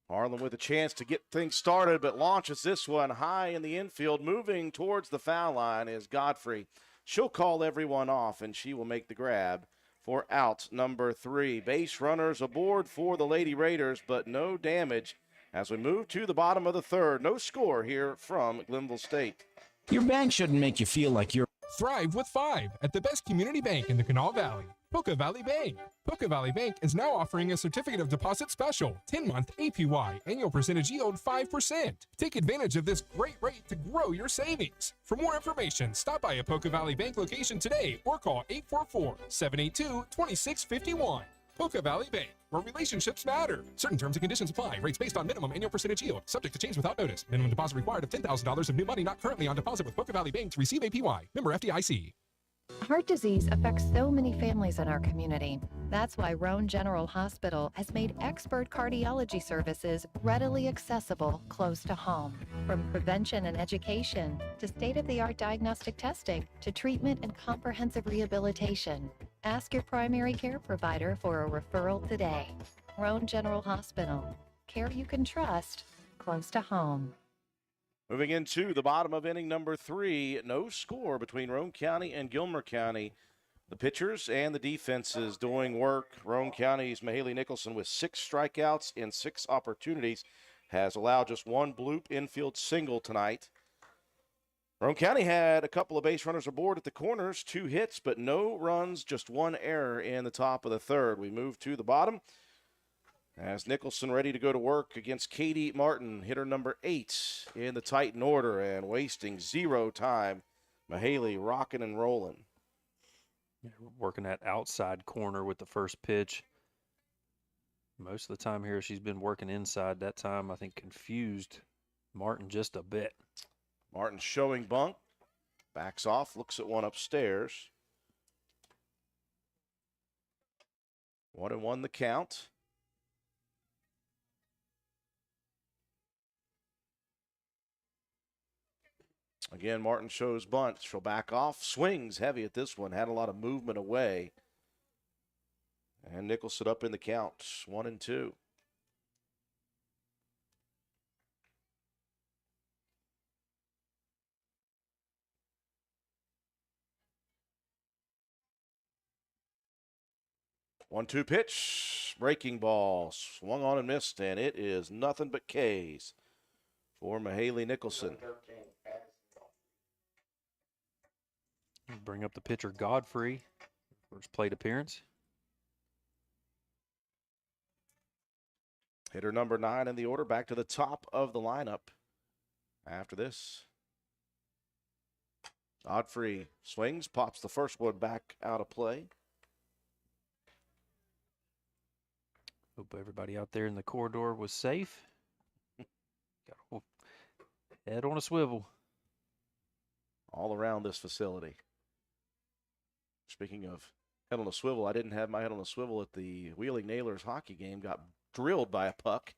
Harlan with a chance to get things started, but launches this one high in the infield. Moving towards the foul line is Godfrey. She'll call everyone off, and she will make the grab for out number 3. Base runners aboard for the Lady Raiders, but no damage as we move to the bottom of the third. No score here from Glenville State. Your bank shouldn't make you feel like you're... Thrive with 5 at the best community bank in the Kanawha Valley, Poca Valley Bank. Poca Valley Bank is now offering a certificate of deposit special, 10-month APY, annual percentage yield 5%. Take advantage of this great rate to grow your savings. For more information, stop by a Poca Valley Bank location today or call 844-782-2651. Poca Valley Bank, where relationships matter. Certain terms and conditions apply. Rates based on minimum annual percentage yield. Subject to change without notice. Minimum deposit required of $10,000 of new money not currently on deposit with Poca Valley Bank to receive APY. Member FDIC. Heart disease affects so many families in our community. That's why Roane General Hospital has made expert cardiology services readily accessible close to home. From prevention and education to state-of-the-art diagnostic testing to treatment and comprehensive rehabilitation. Ask your primary care provider for a referral today. Roane General Hospital. Care you can trust close to home. Moving into the bottom of inning number 3, no score between Roane County and Gilmer County. The pitchers and the defenses doing work. Roane County's Mahaley Nicholson with 6 strikeouts in 6 opportunities has allowed just 1 bloop infield single tonight. Roane County had a couple of base runners aboard at the corners, 2 hits, but no runs, just 1 error in the top of the 3rd. We move to the bottom as Nicholson ready to go to work against Katie Martin, hitter number 8 in the Titan order, and wasting 0 time. Mahaley rocking and rolling. Working that outside corner with the first pitch. Most of the time here she's been working inside. That time I think confused Martin just a bit. Martin showing bunt, backs off, looks at one upstairs. 1-1 the count. Again, Martin shows bunt. She'll back off. Swings heavy at this one. Had a lot of movement away. And Nicholson up in the count. 1-2. One-two pitch. Breaking ball. Swung on and missed. And it is nothing but K's for Mahaley Nicholson. Bring up the pitcher Godfrey, first plate appearance. Hitter number 9 in the order, back to the top of the lineup after this. Godfrey swings, pops the first one back out of play. Hope everybody out there in the corridor was safe. Got a head on a swivel. All around this facility. Speaking of head on a swivel, I didn't have my head on a swivel at the Wheeling Nailers hockey game. Got drilled by a puck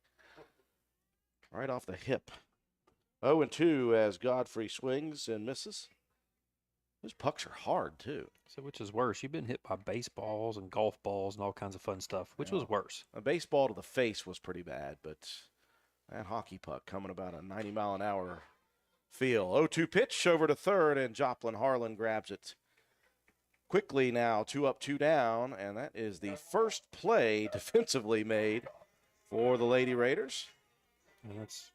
right off the hip. 0-2 as Godfrey swings and misses. Those pucks are hard, too. So which is worse? You've been hit by baseballs and golf balls and all kinds of fun stuff. Which was worse? A baseball to the face was pretty bad, but that hockey puck coming about a 90-mile-an-hour feel. 0-2 pitch over to third, and Joplin Harlan grabs it. Quickly now, 2 up, 2 down, and that is the first play defensively made for the Lady Raiders. And that's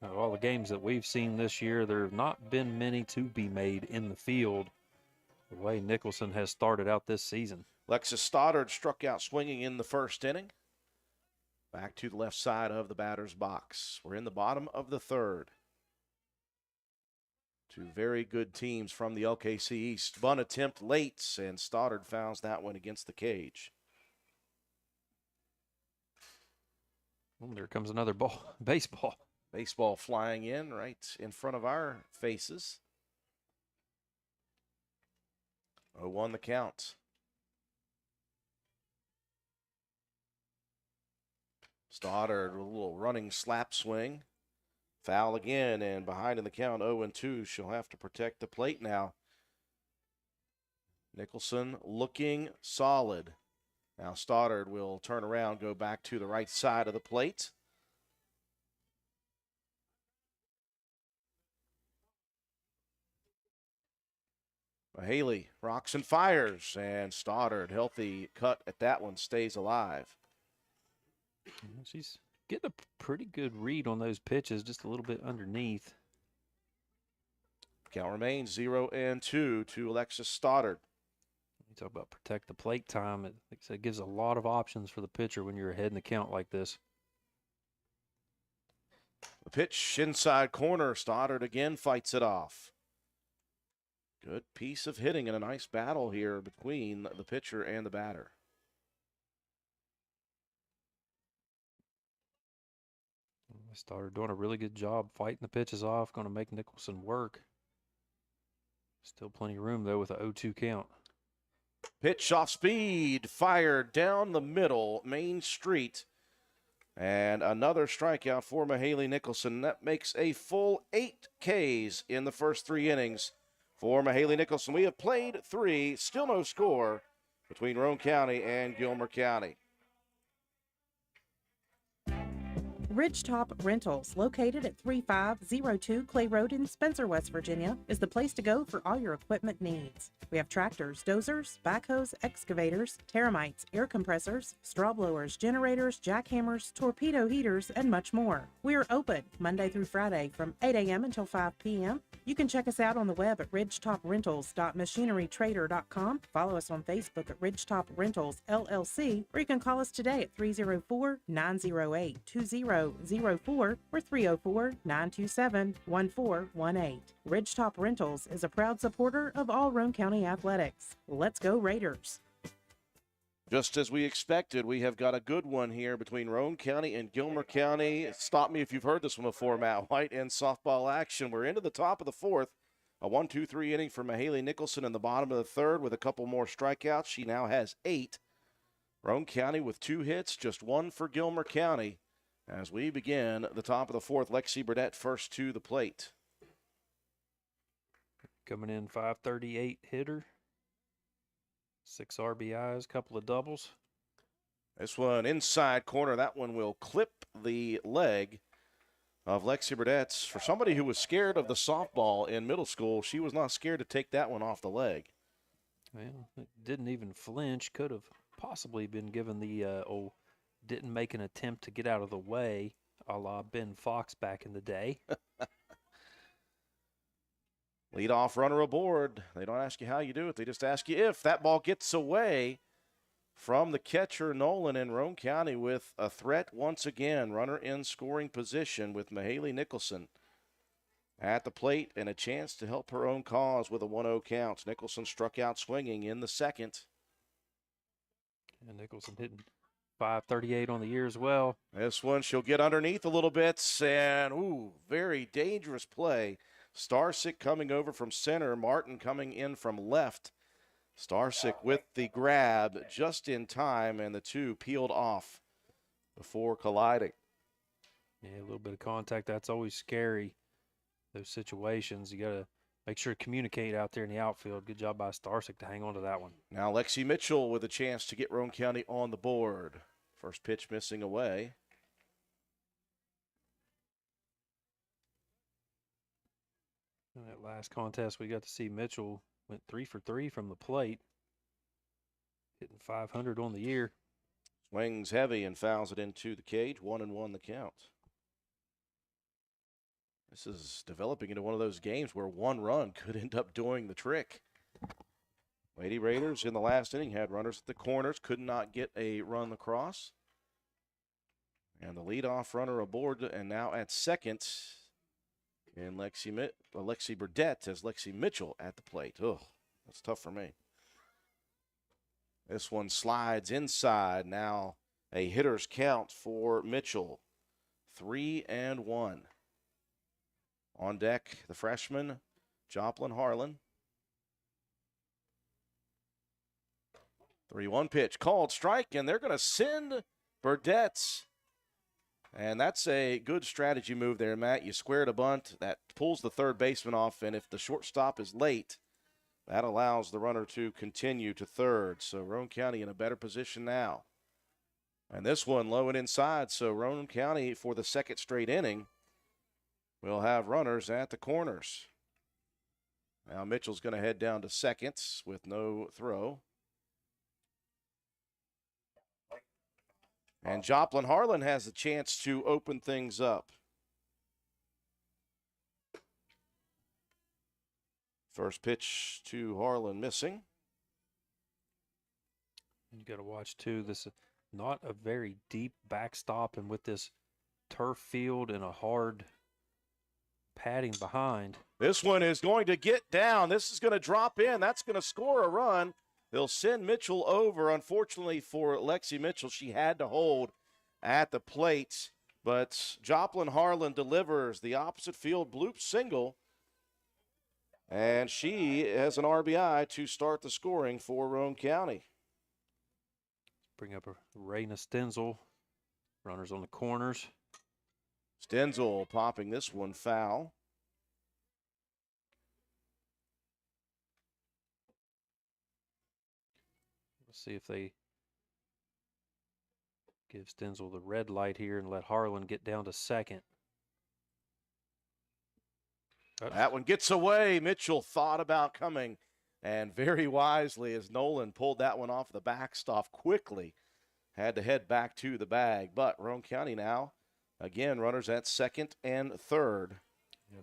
all the games that we've seen this year. There have not been many to be made in the field the way Nicholson has started out this season. Alexis Stoddard struck out swinging in the first inning. Back to the left side of the batter's box. We're in the bottom of the 3rd. 2 very good teams from the LKC East. Bunt attempt late, and Stoddard fouls that one against the cage. Well, there comes another ball. Baseball. Baseball flying in right in front of our faces. 0-1 the count. Stoddard with a little running slap swing. Foul again, and behind in the count, 0-2. She'll have to protect the plate now. Nicholson looking solid. Now Stoddard will turn around, go back to the right side of the plate. Mahaley rocks and fires, and Stoddard, healthy cut at that one, stays alive. She's getting a pretty good read on those pitches, just a little bit underneath. Count remains 0-2 to Alexis Stoddard. You talk about protect the plate time. It gives a lot of options for the pitcher when you're ahead in the count like this. The pitch inside corner. Stoddard again fights it off. Good piece of hitting and a nice battle here between the pitcher and the batter. Stoddard doing a really good job fighting the pitches off, going to make Nicholson work. Still plenty of room, though, with a 0-2 count. Pitch off speed, fired down the middle, Main Street. And another strikeout for Mahaley Nicholson. That makes a full 8 Ks in the first 3 innings for Mahaley Nicholson. We have played 3, still no score between Roane County and Gilmer County. Ridgetop Rentals, located at 3502 Clay Road in Spencer, West Virginia, is the place to go for all your equipment needs. We have tractors, dozers, backhoes, excavators, termites, air compressors, straw blowers, generators, jackhammers, torpedo heaters, and much more. We are open Monday through Friday from 8 a.m. until 5 p.m. You can check us out on the web at ridgetoprentals.machinerytrader.com. Follow us on Facebook at Ridgetop Rentals LLC, or you can call us today at 304-908-2004 or 304-927-1418. Ridgetop Rentals is a proud supporter of all Roane County athletics. Let's go Raiders! Just as we expected, we have got a good one here between Roane County and Gilmer County. Stop me if you've heard this one before, Matt White, in softball action. We're into the top of the 4th. A 1-2-3 inning for Mahaley Nicholson in the bottom of the 3rd with a couple more strikeouts. She now has 8. Roane County with 2 hits, just 1 for Gilmer County. As we begin the top of the 4th, Lexi Burdett first to the plate. Coming in 538 hitter. 6 RBIs, couple of doubles. This one inside corner. That one will clip the leg of Lexi Burdett. For somebody who was scared of the softball in middle school, she was not scared to take that one off the leg. Well, it didn't even flinch. Could have possibly been given the old didn't make an attempt to get out of the way, a la Ben Fox back in the day. Leadoff runner aboard. They don't ask you how you do it. They just ask you if. That ball gets away from the catcher, Nolan, in Roane County with a threat once again. Runner in scoring position with Mahaley Nicholson at the plate and a chance to help her own cause with a 1-0 count. Nicholson struck out swinging in the 2nd. And Nicholson hitting 538 on the year as well. This one, she'll get underneath a little bit, and, ooh, very dangerous play. Starsick coming over from center, Martin coming in from left. Starsick with the grab just in time, and the two peeled off before colliding. Yeah, a little bit of contact, that's always scary, those situations. You got to make sure to communicate out there in the outfield. Good job by Starsick to hang on to that one. Now Lexi Mitchell with a chance to get Roane County on the board. First pitch missing away. In that last contest, we got to see Mitchell went 3 for 3 from the plate, hitting 500 on the year. Swings heavy and fouls it into the cage. 1-1 the count. This is developing into one of those games where one run could end up doing the trick. Lady Raiders in the last inning had runners at the corners, could not get a run across. And the leadoff runner aboard, and now at second, and Lexi Burdett has Lexi Mitchell at the plate. Ugh, that's tough for me. This one slides inside. Now a hitter's count for Mitchell. 3-1. On deck, the freshman, Joplin Harlan. 3-1 pitch, called strike, and they're going to send Burdett. And that's a good strategy move there, Matt. You squared a bunt that pulls the third baseman off, and if the shortstop is late, that allows the runner to continue to third. So Roane County in a better position now. And this one low and inside, so Roane County for the second straight inning will have runners at the corners. Now Mitchell's going to head down to second with no throw. And Joplin Harlan has a chance to open things up. First pitch to Harlan missing. You got to watch, too, this is not a very deep backstop, and with this turf field and a hard padding behind. This one is going to get down. This is going to drop in. That's going to score a run. They'll send Mitchell over. Unfortunately for Lexi Mitchell, she had to hold at the plate. But Joplin Harlan delivers the opposite field bloop single. And she has an RBI to start the scoring for Roane County. Bring up a Raina Stenzel. Runners on the corners. Stenzel popping this one foul. We'll see if they give Stenzel the red light here and let Harlan get down to second. That one gets away. Mitchell thought about coming, and very wisely, as Nolan pulled that one off the backstop quickly, had to head back to the bag. But Roane County now, again, runners at second and third.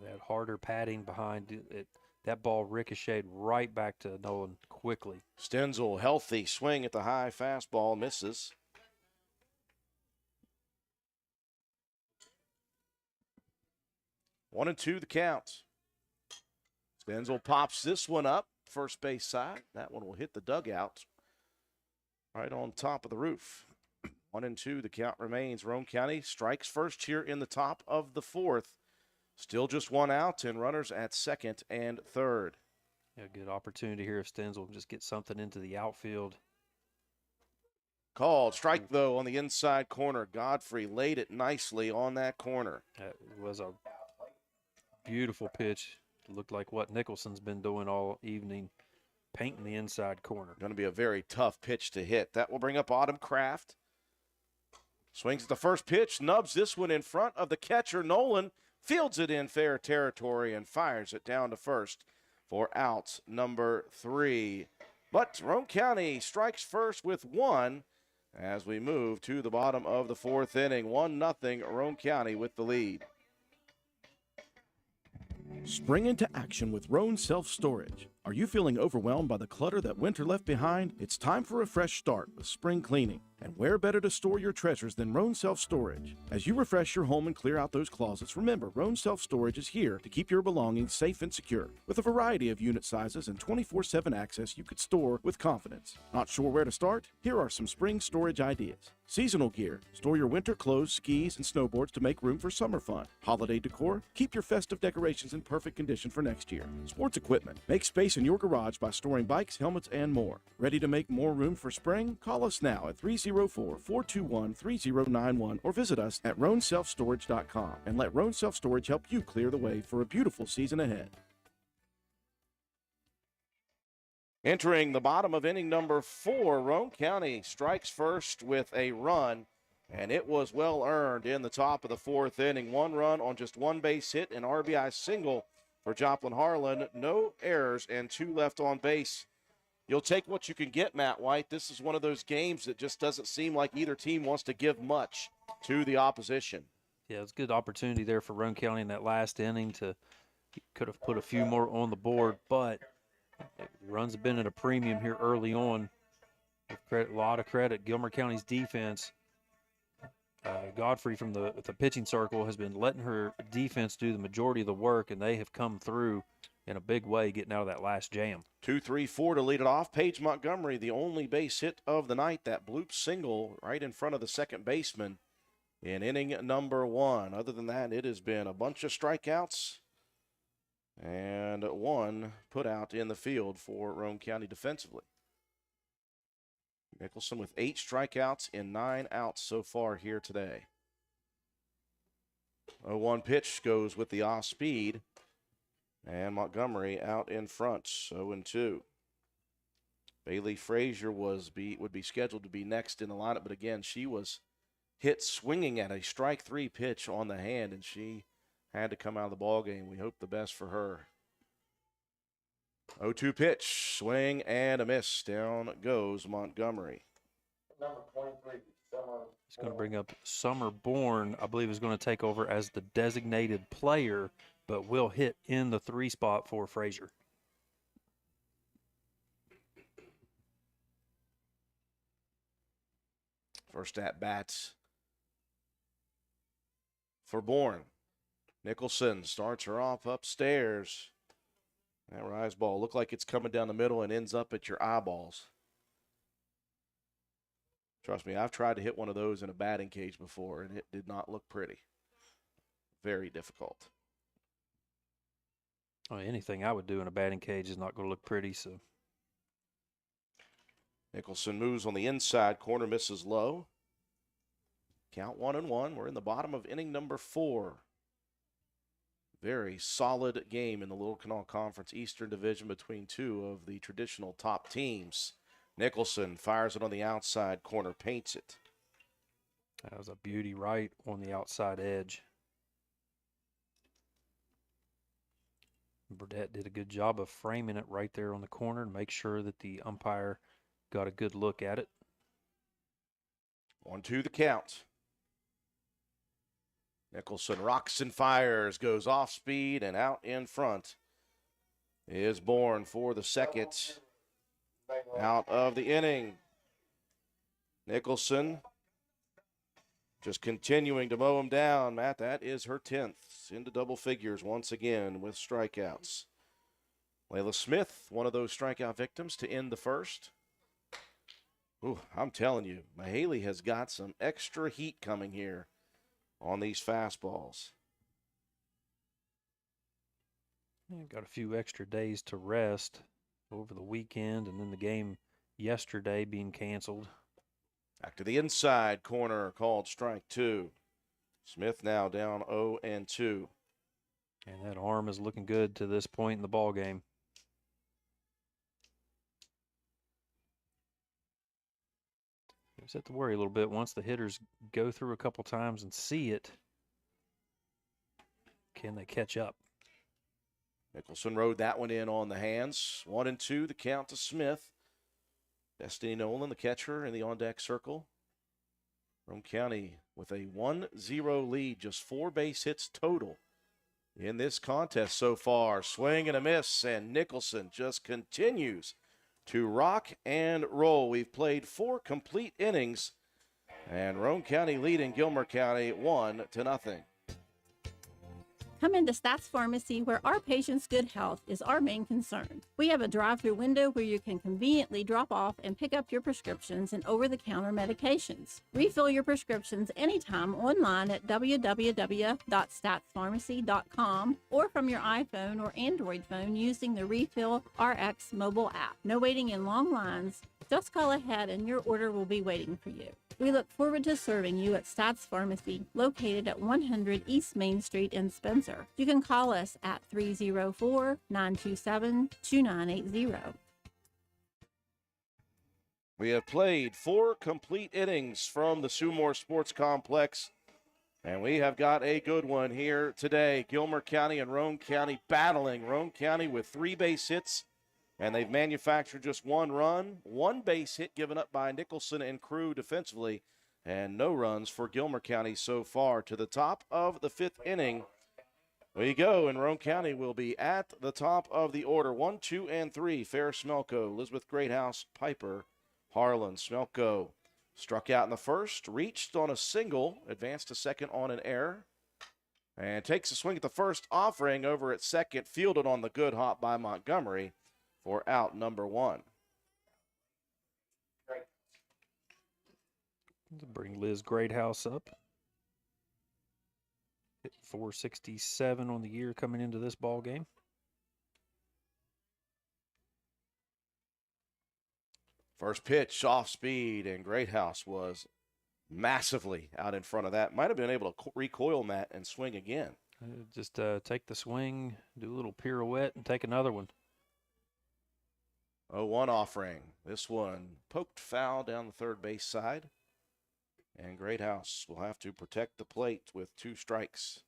That harder padding behind it. That ball ricocheted right back to Nolan quickly. Stenzel, healthy swing at the high fastball, misses. One and two, the count. Stenzel pops this one up, first base side. That one will hit the dugout right on top of the roof. 1-2, the count remains. Roane County strikes first here in the top of the fourth. Still just one out, and runners at second and third. Yeah, good opportunity here if Stenzel can just get something into the outfield. Called. Strike, though, on the inside corner. Godfrey laid it nicely on that corner. That was a beautiful pitch. It looked like what Nicholson's been doing all evening, painting the inside corner. Going to be a very tough pitch to hit. That will bring up Autumn Kraft. Swings at the first pitch, nubs this one in front of the catcher. Nolan fields it in fair territory and fires it down to first for out number 3. But Roane County strikes first with one as we move to the bottom of the fourth inning. 1-0, Roane County with the lead. Spring into action with Roane Self-Storage. Are you feeling overwhelmed by the clutter that winter left behind? It's time for a fresh start with spring cleaning. And where better to store your treasures than Roane Self-Storage? As you refresh your home and clear out those closets, remember, Roane Self-Storage is here to keep your belongings safe and secure. With a variety of unit sizes and 24/7 access you could store with confidence. Not sure where to start? Here are some spring storage ideas. Seasonal gear. Store your winter clothes, skis, and snowboards to make room for summer fun. Holiday decor. Keep your festive decorations in perfect condition for next year. Sports equipment. Make space in your garage by storing bikes, helmets, and more. Ready to make more room for spring? Call us now at 304-421-3091 or visit us at RoaneSelfStorage.com and let Roane Self-Storage help you clear the way for a beautiful season ahead. Entering the bottom of inning number 4, Roane County strikes first with a run, and it was well earned in the top of the fourth inning. 1 run on just 1 base hit, an RBI single for Joplin Harlan. No errors and 2 left on base. You'll take what you can get, Matt White. This is one of those games that just doesn't seem like either team wants to give much to the opposition. Yeah, it's a good opportunity there for Roane County in that last inning to could have put a few more on the board, but runs have been at a premium here early on. With a lot of credit, Gilmer County's defense. Godfrey from the pitching circle has been letting her defense do the majority of the work, and they have come through in a big way getting out of that last jam. 2-3-4 to lead it off. Paige Montgomery, the only base hit of the night, that bloop single right in front of the second baseman in inning number 1. Other than that, it has been a bunch of strikeouts and 1 put out in the field for Roane County defensively. Nicholson with 8 strikeouts in 9 outs so far here today. 0-1 pitch goes with the off speed, and Montgomery out in front, 0-2. Bailey Frazier would be scheduled to be next in the lineup, but again, she was hit swinging at a strike 3 pitch on the hand, and she had to come out of the ball game. We hope the best for her. 0-2 pitch, swing and a miss. Down goes Montgomery. Number 23, it's going to bring up Summer Bourne, I believe, is going to take over as the designated player, but will hit in the 3 spot for Frazier. First at bats for Bourne. Nicholson starts her off upstairs. That rise ball looked like it's coming down the middle and ends up at your eyeballs. Trust me, I've tried to hit one of those in a batting cage before, and it did not look pretty. Very difficult. Well, anything I would do in a batting cage is not going to look pretty, so. Nicholson moves on the inside corner, misses low. Count 1-1. We're in the bottom of inning number 4. Very solid game in the Little Canal Conference Eastern Division between two of the traditional top teams. Nicholson fires it on the outside corner, paints it. That was a beauty right on the outside edge. Burdette did a good job of framing it right there on the corner and make sure that the umpire got a good look at it. 1-2 the count. Nicholson rocks and fires, goes off speed and out in front. Is Bourne for the second out of the inning. Nicholson just continuing to mow him down. Matt, that is her 10th. Into double figures once again with strikeouts. Layla Smith, one of those strikeout victims to end the first. Ooh, I'm telling you, Mahaley has got some extra heat coming here on these fastballs. Yeah, got a few extra days to rest over the weekend and then the game yesterday being canceled. Back to the inside corner, called strike 2. Smith now down 0-2. And that arm is looking good to this point in the ball game. You just have to worry a little bit once the hitters go through a couple times and see it. Can they catch up? Nicholson rode that one in on the hands. 1-2, the count to Smith. Destiny Nolan, the catcher, in the on-deck circle. Roane County with a 1-0 lead, just 4 base hits total in this contest so far. Swing and a miss, and Nicholson just continues to rock and roll. We've played 4 complete innings, and Roane County leading Gilmer County 1-0. Come into Stats Pharmacy, where our patients' good health is our main concern. We have a drive-through window where you can conveniently drop off and pick up your prescriptions and over-the-counter medications. Refill your prescriptions anytime online at www.statspharmacy.com or from your iPhone or Android phone using the Refill RX mobile app. No waiting in long lines. Just call ahead and your order will be waiting for you. We look forward to serving you at Stats Pharmacy, located at 100 East Main Street in Spencer. You can call us at 304-927-2980. We have played 4 complete innings from the Sewmore Sports Complex, and we have got a good one here today. Gilmer County and Roane County battling. Roane County with 3 base hits, and they've manufactured just 1 run. 1 base hit given up by Nicholson and crew defensively, and no runs for Gilmer County so far. To the top of the 5th inning we go, and Roane County will be at the top of the order. 1, 2, and 3. Fair Smelko, Elizabeth Greathouse, Piper, Harlan. Smelko struck out in the first, reached on a single, advanced to second on an error, and takes a swing at the first offering over at second, fielded on the good hop by Montgomery for out number 1. Bring Liz Greathouse up. Hit 467 on the year coming into this ball game. First pitch off speed, and Greathouse was massively out in front of that. Might have been able to recoil Matt and swing again. Just take the swing, do a little pirouette, and take another one. 0-1 offering. This one poked foul down the third base side, and Greathouse will have to protect the plate with 2 strikes.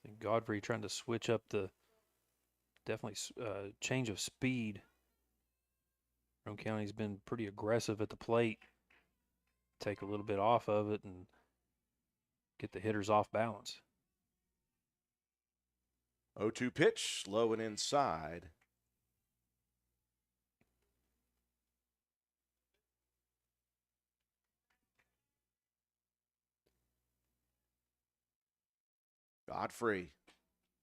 I think Godfrey trying to switch up the definitely change of speed. Roane County's been pretty aggressive at the plate. Take a little bit off of it and get the hitters off balance. 0-2 pitch, low and inside. Godfrey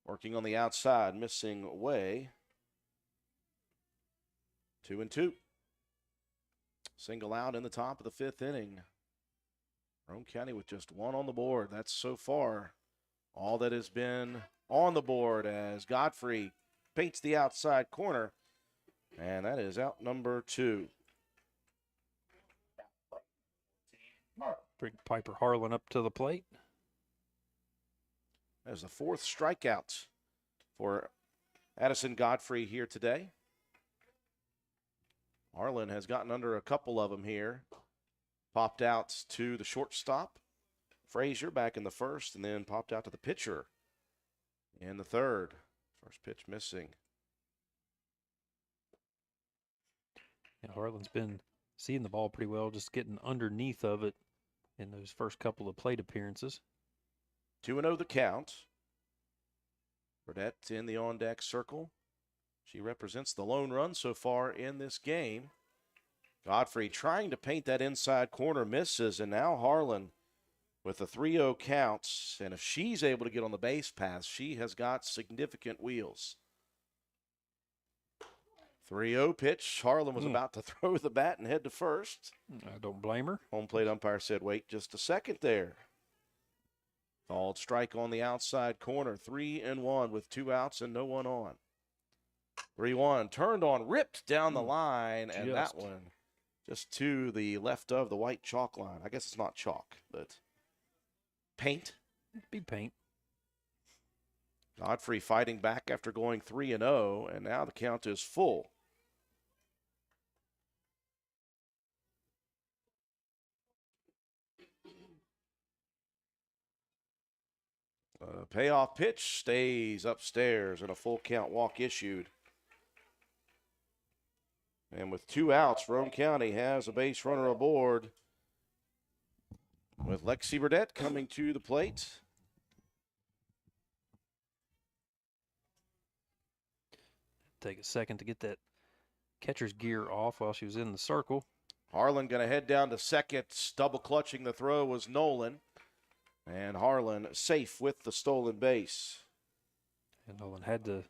working on the outside, missing away. 2-2. Single out in the top of the 5th inning. Roane County with just 1 on the board. That's so far all that has been on the board, as Godfrey paints the outside corner, and that is out number 2. Bring Piper Harlan up to the plate. As the 4th strikeout for Addison Godfrey here today. Harlan has gotten under a couple of them here. Popped out to the shortstop, Frazier, back in the 1st, and then popped out to the pitcher in the 3rd. First pitch missing. Yeah, Harlan's been seeing the ball pretty well, just getting underneath of it in those first couple of plate appearances. 2-0 the count. Burdett in the on-deck circle. She represents the lone run so far in this game. Godfrey trying to paint that inside corner, misses, and now Harlan with a 3-0 count. And if she's able to get on the base path, she has got significant wheels. 3-0 pitch. Harlan was about to throw the bat and head to first. I don't blame her. Home plate umpire said, wait just a second there. Called strike on the outside corner. 3-1 with 2 outs and no one on. 3-1. Turned on, ripped down the line, and that one just to the left of the white chalk line. I guess it's not chalk, but paint. It'd be paint. Godfrey fighting back after going 3-0, and now the count is full. Payoff pitch stays upstairs and a full count walk issued. And with 2 outs, Roane County has a base runner aboard with Lexi Burdett coming to the plate. Take a second to get that catcher's gear off while she was in the circle. Harlan going to head down to second. Double clutching the throw was Nolan. And Harlan safe with the stolen base. And Nolan had to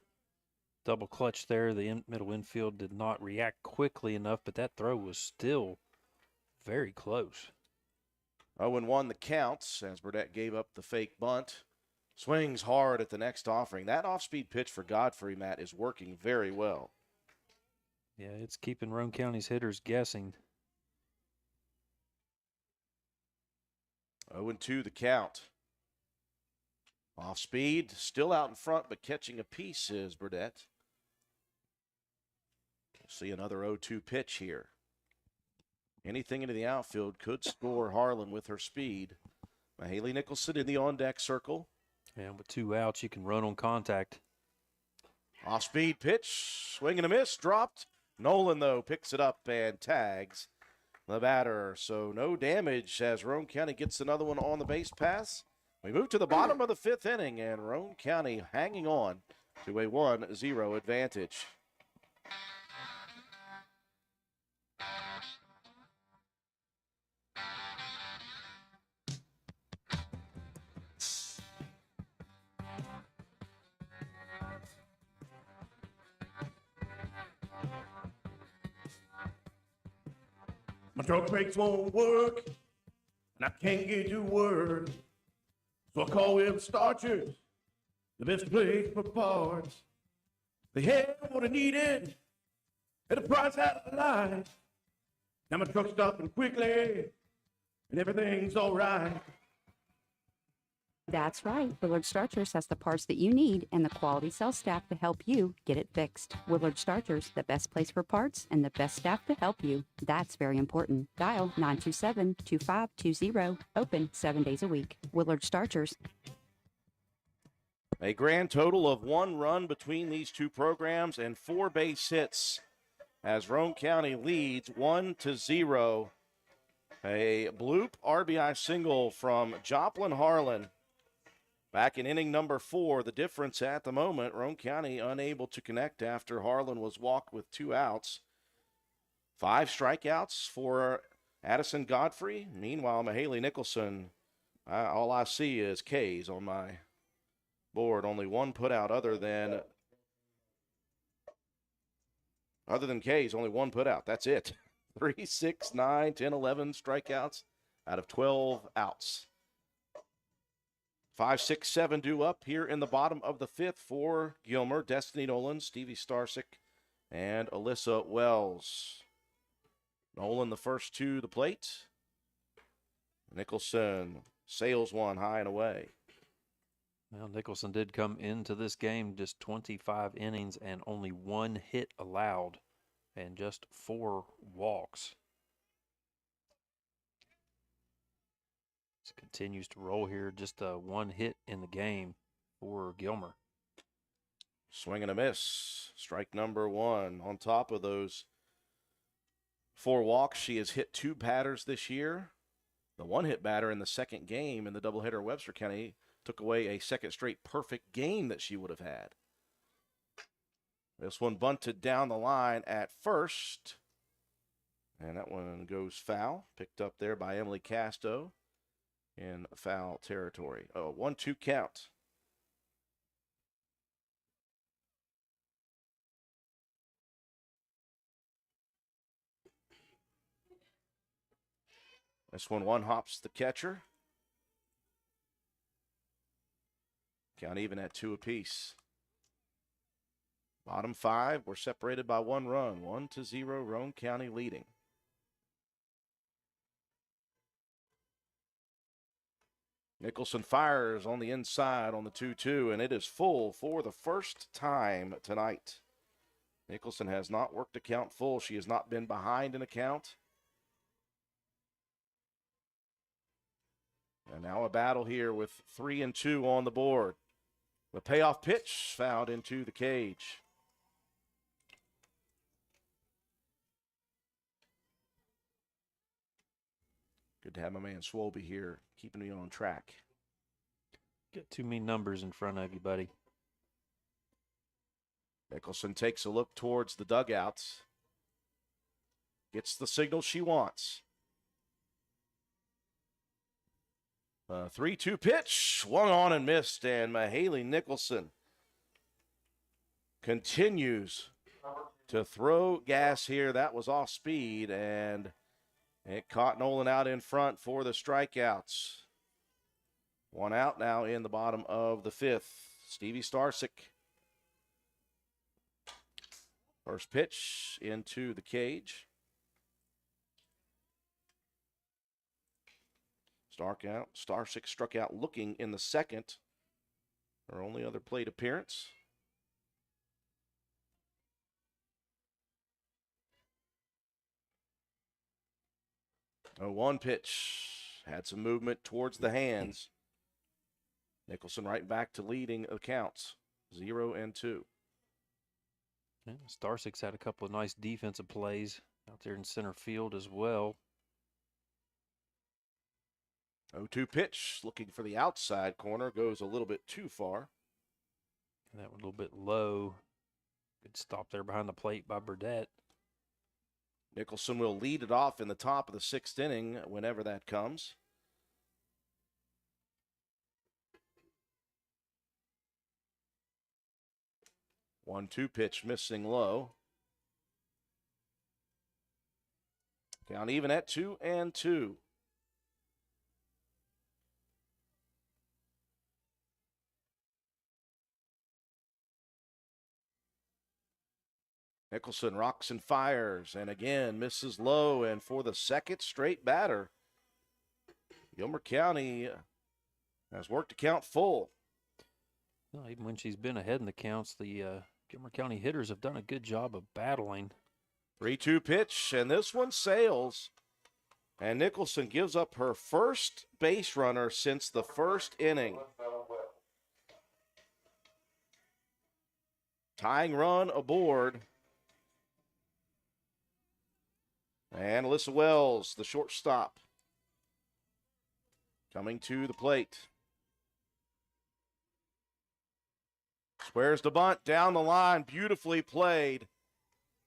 double clutch there. The middle infield did not react quickly enough, but that throw was still very close. 0-1 the counts as Burdett gave up the fake bunt. Swings hard at the next offering. That off-speed pitch for Godfrey, Matt, is working very well. Yeah, it's keeping Roane County's hitters guessing. 0-2 the count. Off speed, still out in front, but catching a piece is Burdett. See another 0-2 pitch here. Anything into the outfield could score Harlan with her speed. Mahaley Nicholson in the on-deck circle. And with 2 outs, you can run on contact. Off-speed pitch, swing and a miss, dropped. Nolan, though, picks it up and tags the batter. So no damage as Roane County gets another one on the base pass. We move to the bottom of the 5th inning, and Roane County hanging on to a 1-0 advantage. My truck brakes won't work, and I can't get to work. So I call Web Starchers, the best place for parts. They have what I needed at a price out of line. Now my truck's stopping quickly, and everything's all right. That's right. Willard Starchers has the parts that you need and the quality sales staff to help you get it fixed. Willard Starchers, the best place for parts and the best staff to help you. That's very important. Dial 927-2520. Open 7 days a week. Willard Starchers. A grand total of 1 run between these two programs and 4 base hits as Roane County leads 1-0. A bloop RBI single from Joplin Harlan. Back in inning number 4, the difference at the moment, Roane County unable to connect after Harlan was walked with 2 outs. 5 strikeouts for Addison Godfrey. Meanwhile, Mahaley Nicholson, all I see is K's on my board. Only 1 put out other than K's, only 1 put out. That's it. 3, 6, 9, 10, 11 strikeouts out of 12 outs. 5, 6, 7 due up here in the bottom of the 5th for Gilmer, Destiny Nolan, Stevie Starsick, and Alyssa Wells. Nolan the first to the plate. Nicholson sails one high and away. Well, Nicholson did come into this game just 25 innings and only 1 hit allowed and just 4 walks. Just continues to roll here, just 1 hit in the game for Gilmer. Swing and a miss. Strike number 1. On top of those 4 walks, she has hit 2 batters this year. The 1-hit batter in the second game in the doubleheader Webster County took away a second straight perfect game that she would have had. This one bunted down the line at first. And that one goes foul. Picked up there by Emily Casto in foul territory. 1-2 count. This one hops the catcher. Count even at 2 apiece. Bottom 5, we're separated by 1 run. 1-0, Roane County leading. Nicholson fires on the inside on the 2-2, and it is full for the first time tonight. Nicholson has not worked a count full. She has not been behind in a count. And now a battle here with 3-2 on the board. The payoff pitch fouled into the cage. Good to have my man Swolby here, keeping me on track. Got too many numbers in front of you, buddy. Nicholson takes a look towards the dugouts. Gets the signal she wants. 3-2 pitch, swung on and missed, and Mahaley Nicholson continues to throw gas here. That was off speed, and it caught Nolan out in front for the strikeouts. 1 out now in the bottom of the 5th. Stevie Starsick. First pitch into the cage. Starsick struck out looking in the second. Her only other plate appearance. A 1 pitch. Had some movement towards the hands. Nicholson right back to leading accounts. 0-2. Yeah, Starsick's had a couple of nice defensive plays out there in center field as well. 0-2 pitch, looking for the outside corner, goes a little bit too far. And that one a little bit low. Good stop there behind the plate by Burdette. Nicholson will lead it off in the top of the 6th inning whenever that comes. One-two pitch missing low. Count even at 2-2. Nicholson rocks and fires, and again misses low, and for the second straight batter, Gilmer County has worked to count full. Well, even when she's been ahead in the counts, the Gilmer County hitters have done a good job of battling. 3-2 pitch, and this one sails. And Nicholson gives up her first base runner since the first inning. Tying run aboard. And Alyssa Wells, the shortstop, coming to the plate. Squares the bunt down the line, beautifully played.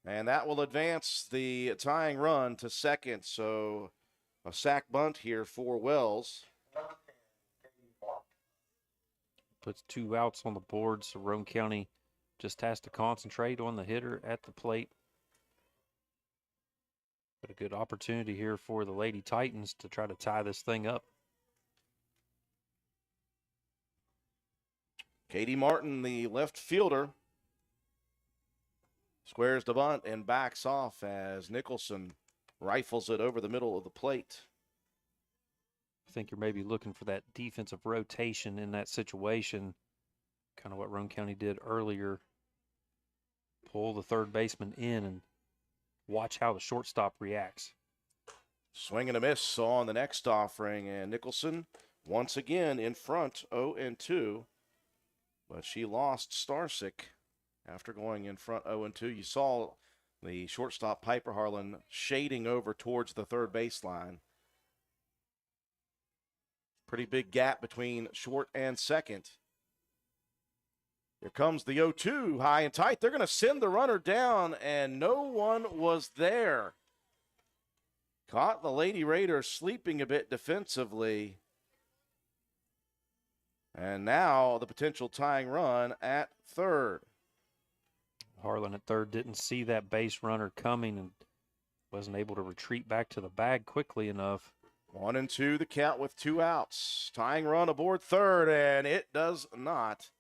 And that will advance the tying run to second. So a sac bunt here for Wells. Puts 2 outs on the board, so Roane County just has to concentrate on the hitter at the plate. But a good opportunity here for the Lady Titans to try to tie this thing up. Katie Martin, the left fielder, squares the bunt and backs off as Nicholson rifles it over the middle of the plate. I think you're maybe looking for that defensive rotation in that situation, kind of what Roane County did earlier. Pull the third baseman in and watch how the shortstop reacts. Swing and a miss on the next offering, and Nicholson once again in front, 0-2. But she lost Starsick after going in front 0-2. You saw the shortstop Piper Harlan shading over towards the third baseline. Pretty big gap between short and second. Here comes the 0-2, high and tight. They're going to send the runner down, and no one was there. Caught the Lady Raiders sleeping a bit defensively. And now the potential tying run at third. Harlan at third didn't see that base runner coming and wasn't able to retreat back to the bag quickly enough. 1-2 the count with 2 outs. Tying run aboard third, and it does not.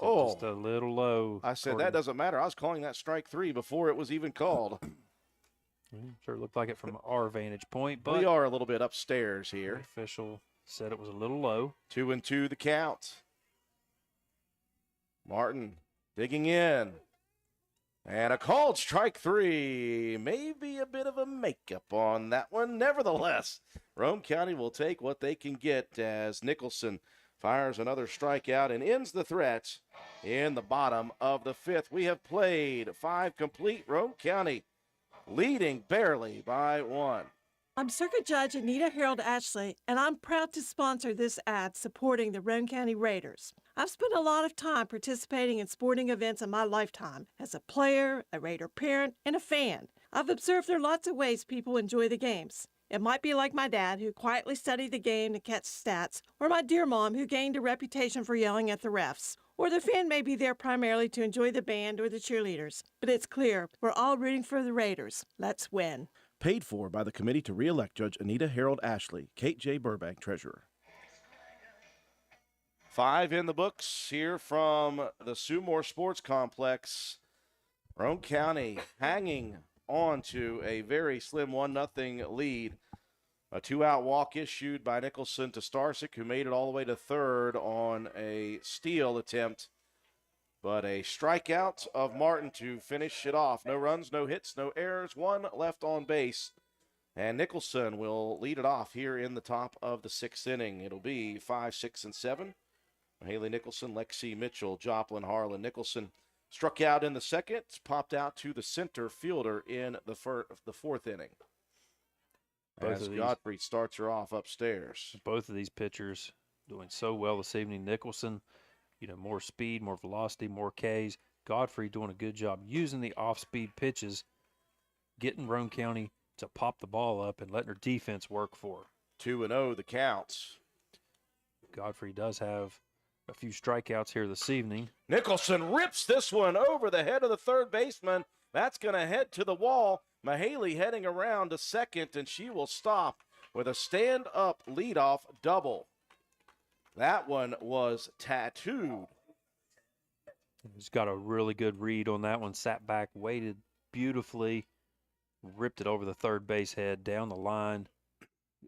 Just a little low. I said that doesn't matter. I was calling that strike 3 before it was even called. Sure looked like it from our vantage point, but we are a little bit upstairs here. The official said it was a little low. 2-2 the count. Martin digging in. And a called strike 3. Maybe a bit of a makeup on that one. Nevertheless, Roane County will take what they can get as Nicholson fires another strikeout and ends the threat in the bottom of the 5th. We have played 5 complete. Roane County leading barely by 1. I'm Circuit Judge Anita Harold Ashley, and I'm proud to sponsor this ad supporting the Roane County Raiders. I've spent a lot of time participating in sporting events in my lifetime as a player, a Raider parent, and a fan. I've observed there are lots of ways people enjoy the games. It might be like my dad, who quietly studied the game to catch stats, or my dear mom, who gained a reputation for yelling at the refs. Or the fan may be there primarily to enjoy the band or the cheerleaders. But it's clear, we're all rooting for the Raiders. Let's win. Paid for by the committee to re-elect Judge Anita Harold Ashley. Kate J. Burbank, Treasurer. 5 in the books here from the Sue Moore Sports Complex. Roane County hanging on to a very slim 1-0 lead. A 2-out walk issued by Nicholson to Starsick, who made it all the way to third on a steal attempt. But a strikeout of Martin to finish it off. No runs, no hits, no errors, 1 left on base. And Nicholson will lead it off here in the top of the 6th inning. It'll be 5, 6, and 7. Haley Nicholson, Lexi Mitchell, Joplin, Harlan. Nicholson struck out in the 2nd, popped out to the center fielder in the 4th inning. As Godfrey starts her off upstairs. Both of these pitchers doing so well this evening. Nicholson, more speed, more velocity, more Ks. Godfrey doing a good job using the off-speed pitches, getting Roane County to pop the ball up and letting her defense work for her. 2-0 the counts. Godfrey does have a few strikeouts here this evening. Nicholson rips this one over the head of the third baseman. That's going to head to the wall. Mahaley heading around to second, and she will stop with a stand-up leadoff double. That one was tattooed. He's got a really good read on that one. Sat back, waited beautifully, ripped it over the third base head, down the line.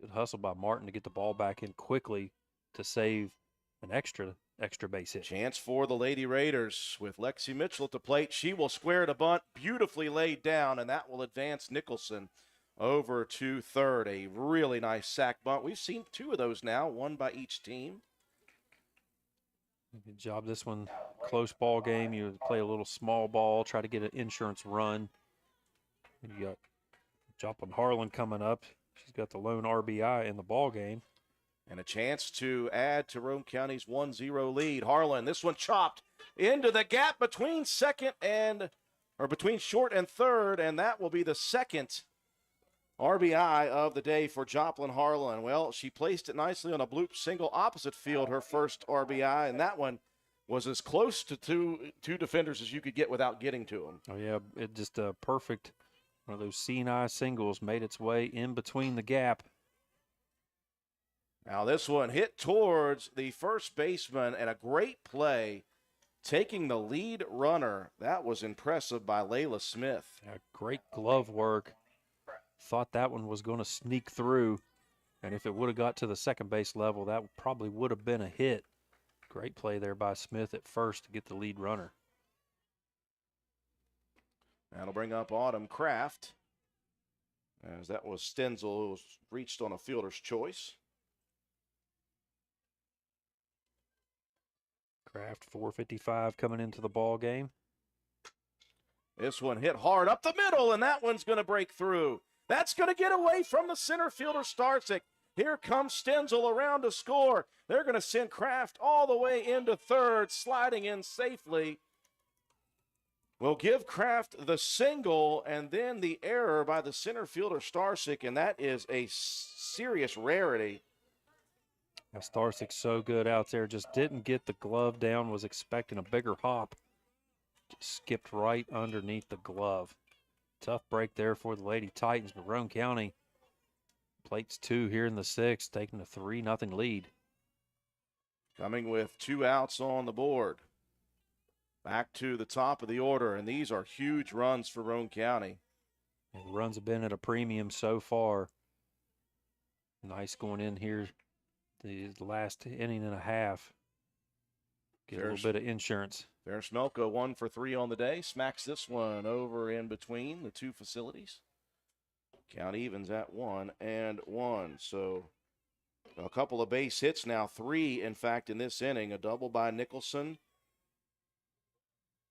Good hustle by Martin to get the ball back in quickly to save an extra base hit. Chance for the Lady Raiders with Lexi Mitchell at the plate. She will square the bunt, beautifully laid down, and that will advance Nicholson over to third. A really nice sack bunt. We've seen 2 of those now, 1 by each team. Good job. This one, close ball game. You play a little small ball, try to get an insurance run. And you got Joplin Harlan coming up. She's got the lone RBI in the ball game. And a chance to add to Roane County's 1-0 lead. Harlan, this one chopped into the gap between between short and third, and that will be the 2nd RBI of the day for Joplin Harlan. Well, she placed it nicely on a bloop single opposite field, her first RBI, and that one was as close to two defenders as you could get without getting to them. Oh, yeah, it just a perfect one of those seeing eye singles made its way in between the gap. Now this one hit towards the first baseman, and a great play taking the lead runner. That was impressive by Layla Smith. Yeah, great glove work. Thought that one was going to sneak through, and if it would have got to the second base level, that probably would have been a hit. Great play there by Smith at first to get the lead runner. That'll bring up Autumn Kraft, as that was Stenzel who was reached on a fielder's choice. Kraft 455 coming into the ball game. This one hit hard up the middle, and that one's going to break through. That's going to get away from the center fielder, Starczyk. Here comes Stenzel around to score. They're going to send Kraft all the way into third, sliding in safely. We'll give Kraft the single and then the error by the center fielder, Starczyk, and that is a serious rarity. Now Starczyk's so good out there, just didn't get the glove down, was expecting a bigger hop. Just skipped right underneath the glove. Tough break there for the Lady Titans, but Roane County plates 2 here in the 6th, taking a 3-0 lead. Coming with 2 outs on the board. Back to the top of the order, and these are huge runs for Roane County. And the runs have been at a premium so far. Nice going in here the last inning and a half. Get a little bit of insurance. There's Smelko 1 for 3 on the day. Smacks this one over in between the 2 facilities. Count evens at 1-1. So a couple of base hits now, 3 in fact in this inning. A double by Nicholson,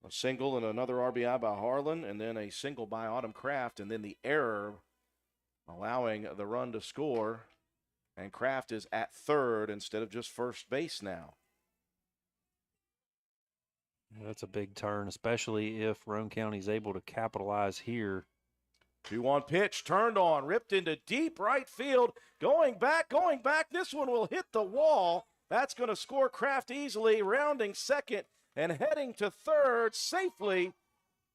a single and another RBI by Harlan, and then a single by Autumn Kraft, and then the error allowing the run to score. And Kraft is at third instead of just first base now. That's a big turn, especially if Roane County is able to capitalize here. 2-1 pitch, turned on, ripped into deep right field. Going back. This one will hit the wall. That's going to score Kraft easily, rounding second and heading to third safely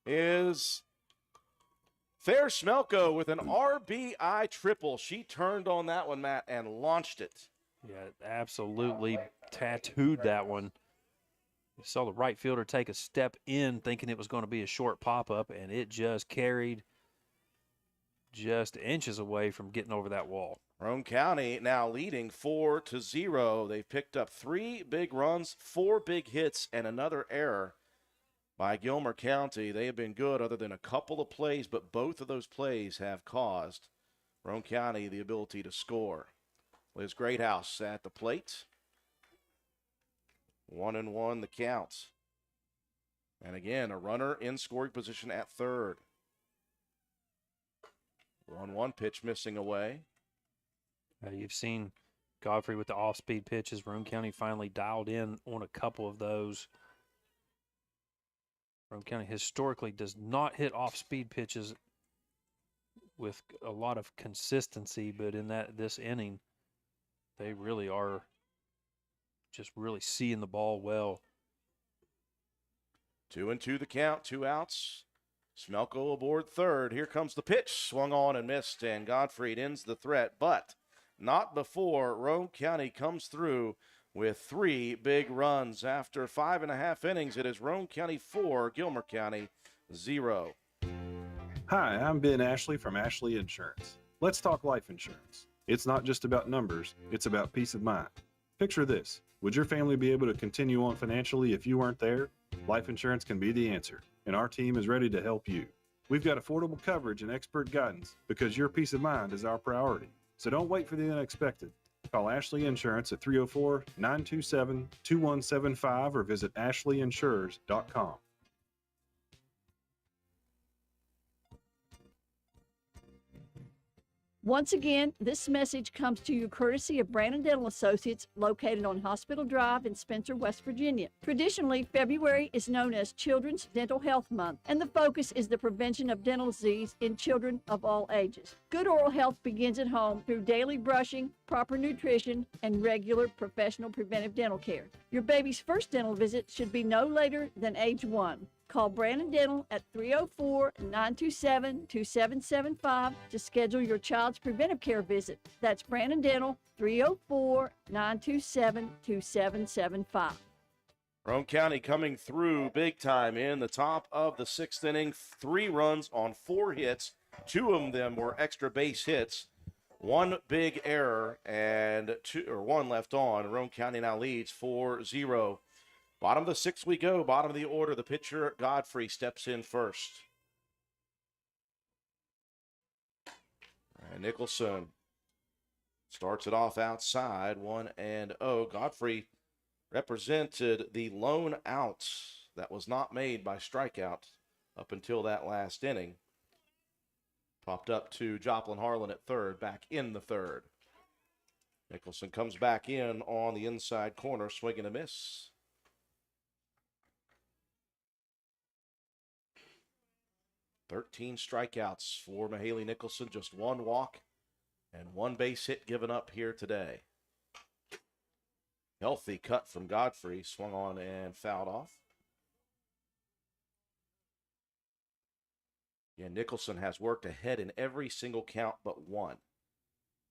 is Fair Smelko with an RBI triple. She turned on that one, Matt, and launched it. Yeah, absolutely tattooed that one. You saw the right fielder take a step in thinking it was going to be a short pop-up, and it just carried just inches away from getting over that wall. Roane County now leading 4-0. They've picked up 3 big runs, 4 big hits, and another error by Gilmer County. They have been good other than a couple of plays, but both of those plays have caused Roane County the ability to score. Liz Greathouse at the plate. 1-1 the count. And again, a runner in scoring position at third. 1-1 pitch missing away. You've seen Godfrey with the off-speed pitches. Roane County finally dialed in on a couple of those. Roane County historically does not hit off-speed pitches with a lot of consistency, but in this inning, they really are just really seeing the ball well. 2-2 the count, 2 outs. Smelko aboard third. Here comes the pitch. Swung on and missed, and Godfrey ends the threat, but not before Roane County comes through with 3 big runs. After 5.5 innings, it is Roane County 4, Gilmer County 0. Hi, I'm Ben Ashley from Ashley Insurance. Let's talk life insurance. It's not just about numbers, it's about peace of mind. Picture this. Would your family be able to continue on financially if you weren't there? Life insurance can be the answer, and our team is ready to help you. We've got affordable coverage and expert guidance because your peace of mind is our priority. So don't wait for the unexpected. Call Ashley Insurance at 304-927-2175 or visit ashleyinsurers.com. Once again, this message comes to you courtesy of Brandon Dental Associates, located on Hospital Drive in Spencer, West Virginia. Traditionally, February is known as Children's Dental Health Month, and the focus is the prevention of dental disease in children of all ages. Good oral health begins at home through daily brushing, proper nutrition, and regular professional preventive dental care. Your baby's first dental visit should be no later than age 1. Call Brandon Dental at 304-927-2775 to schedule your child's preventive care visit. That's Brandon Dental, 304-927-2775. Roane County coming through big time in the top of the 6th inning. 3 runs on 4 hits. 2 of them were extra base hits. 1 big error and 1 left on. Roane County now leads 4-0. Bottom of the 6th we go. Bottom of the order. The pitcher, Godfrey, steps in first. And Nicholson starts it off outside, 1-0. Godfrey represented the lone out that was not made by strikeout up until that last inning. Popped up to Joplin Harlan at third, back in the third. Nicholson comes back in on the inside corner, swing and a miss. "13 strikeouts for Mahaley Nicholson, just 1 walk and 1 base hit given up here today. Healthy cut from Godfrey, swung on and fouled off. Yeah, Nicholson has worked ahead in every single count but 1.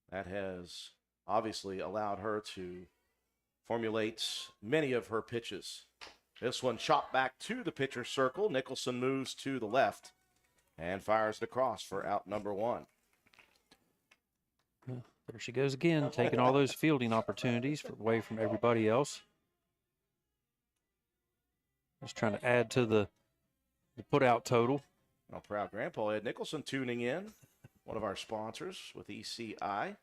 That has obviously allowed her to formulate many of her pitches. This one chopped back to the pitcher's circle. Nicholson moves to the left and fires it across for out number 1. There she goes again, taking all those fielding opportunities away from everybody else. Just trying to add to the put-out total. Well, proud Grandpa Ed Nicholson tuning in, one of our sponsors with ECI.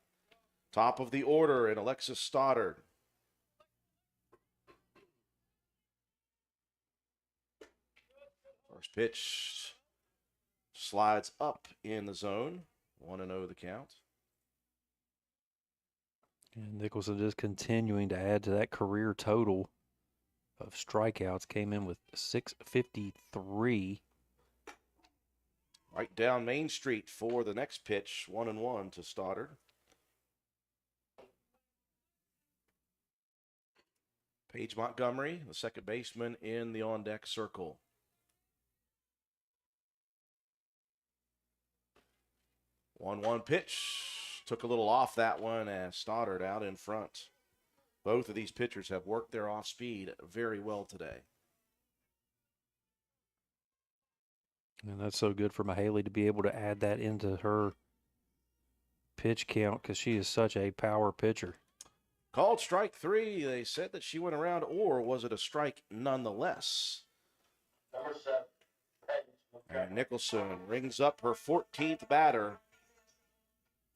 Top of the order in Alexis Stoddard. First pitch slides up in the zone, 1-0 the count. And Nicholson just continuing to add to that career total of strikeouts. Came in with 653. Right down Main Street for the next pitch, 1-1 to Stoddard. Paige Montgomery, the second baseman, in the on-deck circle. One pitch. Took a little off that one as Stoddard out in front. Both of these pitchers have worked their off speed very well today. And that's so good for Mahaley to be able to add that into her pitch count because she is such a power pitcher. Called strike 3. They said that she went around, or was it a strike nonetheless? Number 7. And Nicholson rings up her 14th batter.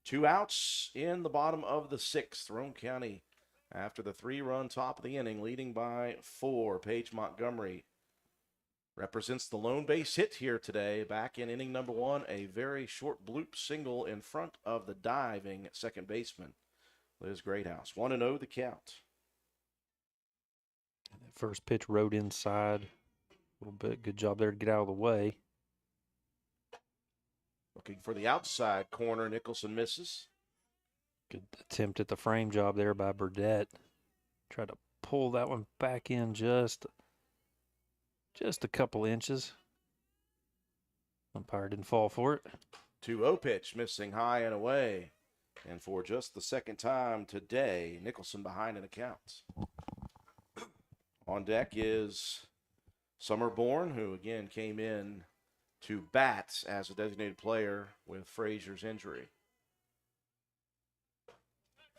2 outs in the bottom of the 6th. Roane County, after the 3-run top of the inning, leading by 4. Paige Montgomery represents the lone base hit here today. Back in inning number 1, a very short bloop single in front of the diving second baseman, Liz Greathouse. 1-0 the count. And that first pitch rode inside a little bit. Good job there to get out of the way. Looking for the outside corner. Nicholson misses. Good attempt at the frame job there by Burdette. Tried to pull that one back in just a couple inches. Umpire didn't fall for it. 2-0 pitch, missing high and away. And for just the second time today, Nicholson behind in the count. On deck is Summer Bourne, who again came in to bat as a designated player with Frazier's injury.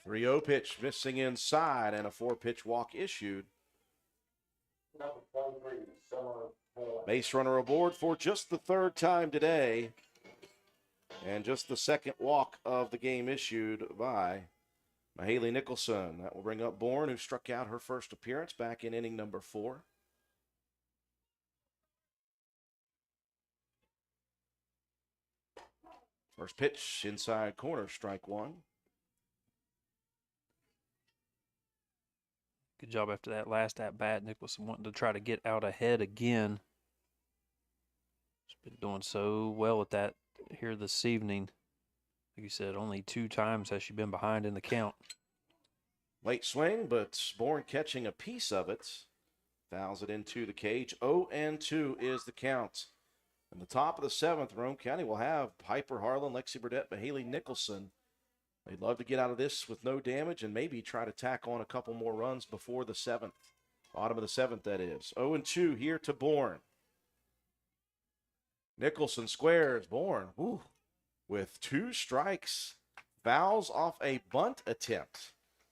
3-0 pitch, missing inside, and a 4-pitch walk issued. Base runner aboard for just the 3rd time today, and just the 2nd walk of the game issued by Mahaley Nicholson. That will bring up Bourne, who struck out her first appearance back in inning number 4. First pitch, inside corner, strike 1. Good job after that last at-bat. Nicholson wanting to try to get out ahead again. She's been doing so well at that here this evening. Like you said, only 2 times has she been behind in the count. Late swing, but Bourne catching a piece of it. Fouls it into the cage. 0-2 is the count. In the top of the 7th, Roane County will have Piper Harlan, Lexi Burdett, Mahaley Nicholson. They'd love to get out of this with no damage and maybe try to tack on a couple more runs before the 7th. Bottom of the 7th, that is. 0-2 here to Bourne. Nicholson squares. Bourne, with 2 strikes. Fouls off a bunt attempt.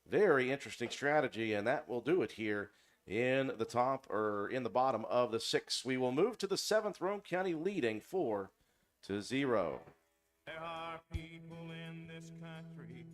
Very interesting strategy, and that will do it here in the bottom of the 6th. We will move to the 7th. Roane County leading 4-0. There are people in this country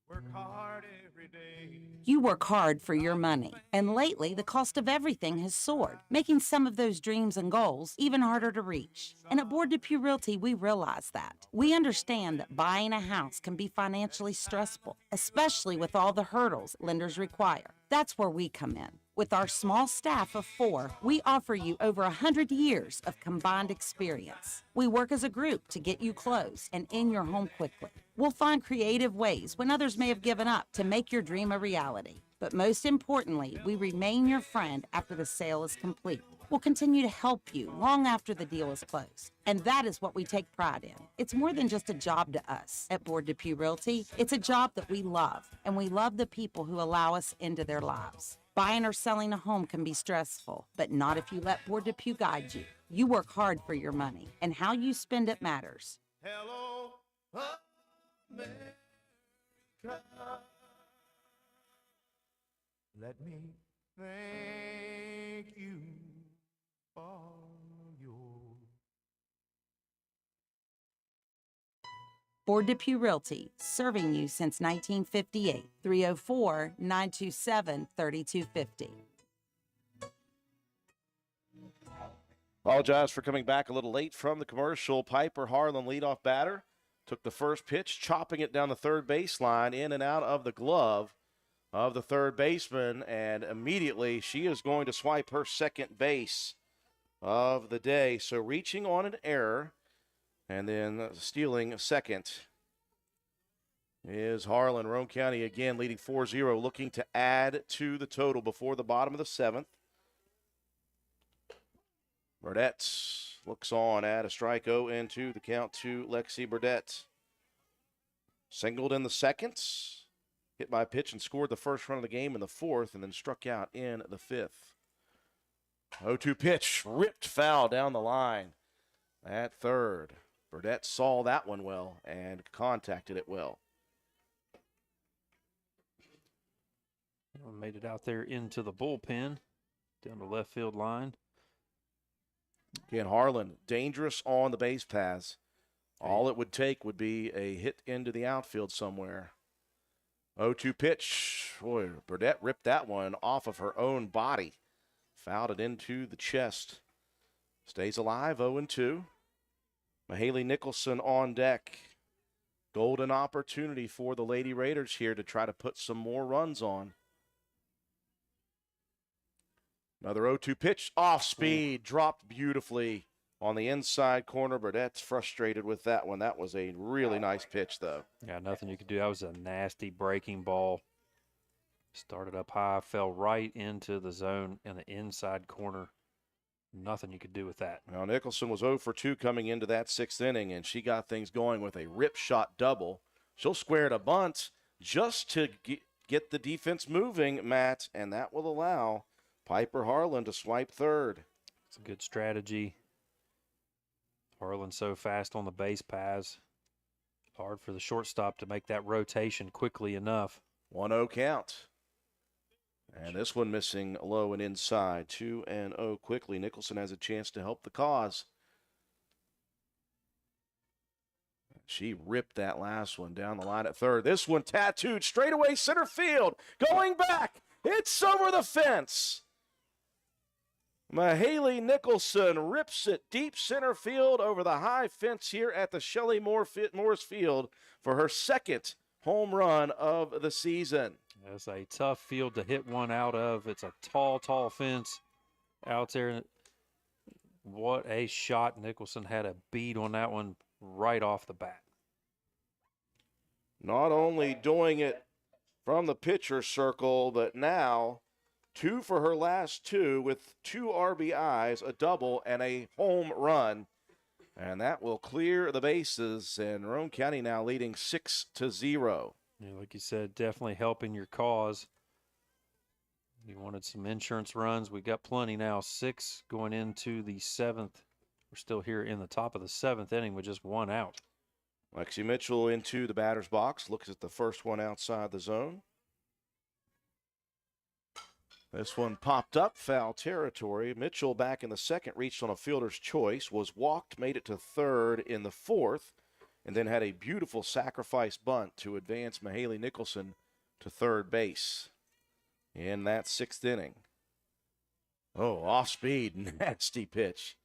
who work hard every day. You work hard for your money, and lately the cost of everything has soared, making some of those dreams and goals even harder to reach. And at Board Depew Realty, we realize that. We understand that buying a house can be financially stressful, especially with all the hurdles lenders require. That's where we come in. With our small staff of 4, we offer you over 100 years of combined experience. We work as a group to get you closed and in your home quickly. We'll find creative ways when others may have given up to make your dream a reality. But most importantly, we remain your friend after the sale is complete. We'll continue to help you long after the deal is closed. And that is what we take pride in. It's more than just a job to us at Board Depew Realty. It's a job that we love, and we love the people who allow us into their lives. Buying or selling a home can be stressful, but not if you let Board Depew guide you. You work hard for your money, and how you spend it matters. Hello, America. Let me thank you for your Board Depew Realty, serving you since 1958. 304-927-3250. Apologize for coming back a little late from the commercial. Piper Harlan, leadoff batter, took the first pitch, chopping it down the third baseline, in and out of the glove of the third baseman, and immediately she is going to swipe her second base of the day. So reaching on an error and then stealing second is Harlan. Roane County again leading 4-0, looking to add to the total before the bottom of the 7th. Burdett looks on at a strike. 0-2 the count to Lexi Burdett. Singled in the 2nd. Hit by a pitch and scored the first run of the game in the 4th, and then struck out in the 5th. 0-2 pitch, ripped foul down the line at third. Burdett saw that one well and contacted it well. Made it out there into the bullpen, down the left field line. Again, Harlan, dangerous on the base paths. All it would take would be a hit into the outfield somewhere. 0-2 pitch. Boy, Burdett ripped that one off of her own body. Fouled it into the chest. Stays alive, 0-2. Mahaley Nicholson on deck. Golden opportunity for the Lady Raiders here to try to put some more runs on. Another 0-2 pitch. Off speed. Dropped beautifully on the inside corner. Burdett's frustrated with that one. That was a really nice pitch, though. Yeah, nothing you could do. That was a nasty breaking ball. Started up high, fell right into the zone in the inside corner. Nothing you could do with that. Now, Nicholson was 0 for 2 coming into that 6th inning, and she got things going with a rip shot double. She'll square to bunt just to get the defense moving, Matt, and that will allow Piper Harlan to swipe third. It's a good strategy. Harlan so fast on the base paths. Hard for the shortstop to make that rotation quickly enough. 1-0 count. And this one missing low and inside. 2-0 quickly. Nicholson has a chance to help the cause. She ripped that last one down the line at third. This one tattooed straight away center field. Going back. It's over the fence. Mahaley Nicholson rips it deep center field over the high fence here at the Shelley Morris Field for her second home run of the season. It's a tough field to hit one out of. It's a tall, tall fence out there. What a shot. Nicholson had a beat on that one right off the bat. Not only doing it from the pitcher circle, but now 2 for her last 2 with 2 RBIs, a double, and a home run. And that will clear the bases, and Roane County now leading 6-0. Yeah, like you said, definitely helping your cause. You wanted some insurance runs. We got plenty now. 6 going into the 7th. We're still here in the top of the 7th inning with just 1 out. Lexi Mitchell into the batter's box, looks at the first one outside the zone. This one popped up, foul territory. Mitchell back in the second, reached on a fielder's choice, was walked, made it to third in the fourth, and then had a beautiful sacrifice bunt to advance Mahaley Nicholson to third base in that 6th inning. Oh, off-speed, nasty pitch.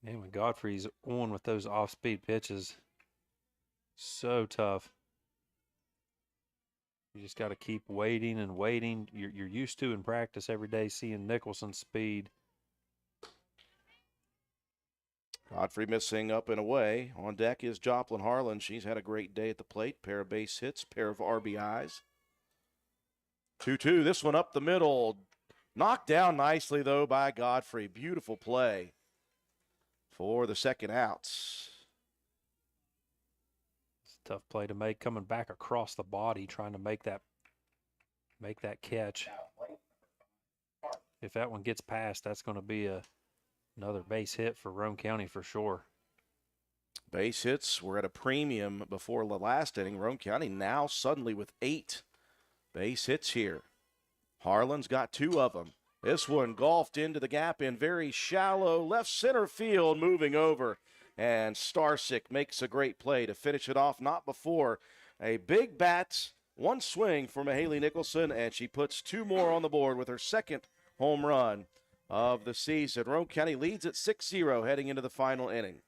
Man, when Godfrey's on with those off-speed pitches, so tough. You just got to keep waiting and waiting. You're used to in practice every day seeing Nicholson's speed. Godfrey missing up and away. On deck is Joplin Harlan. She's had a great day at the plate. Pair of base hits, pair of RBIs. 2-2. This one up the middle. Knocked down nicely, though, by Godfrey. Beautiful play for the second out. Tough play to make, coming back across the body, trying to make that catch. If that one gets past, that's going to be another base hit for Roane County for sure. Base hits were at a premium before the last inning. Roane County now suddenly with 8 base hits here. Harlan's got 2 of them. This one golfed into the gap in very shallow left center field, moving over. And Starsick makes a great play to finish it off, not before a big bat, 1 swing for Mahaley Nicholson, and she puts 2 more on the board with her second home run of the season. Roane County leads at 6-0 heading into the final inning.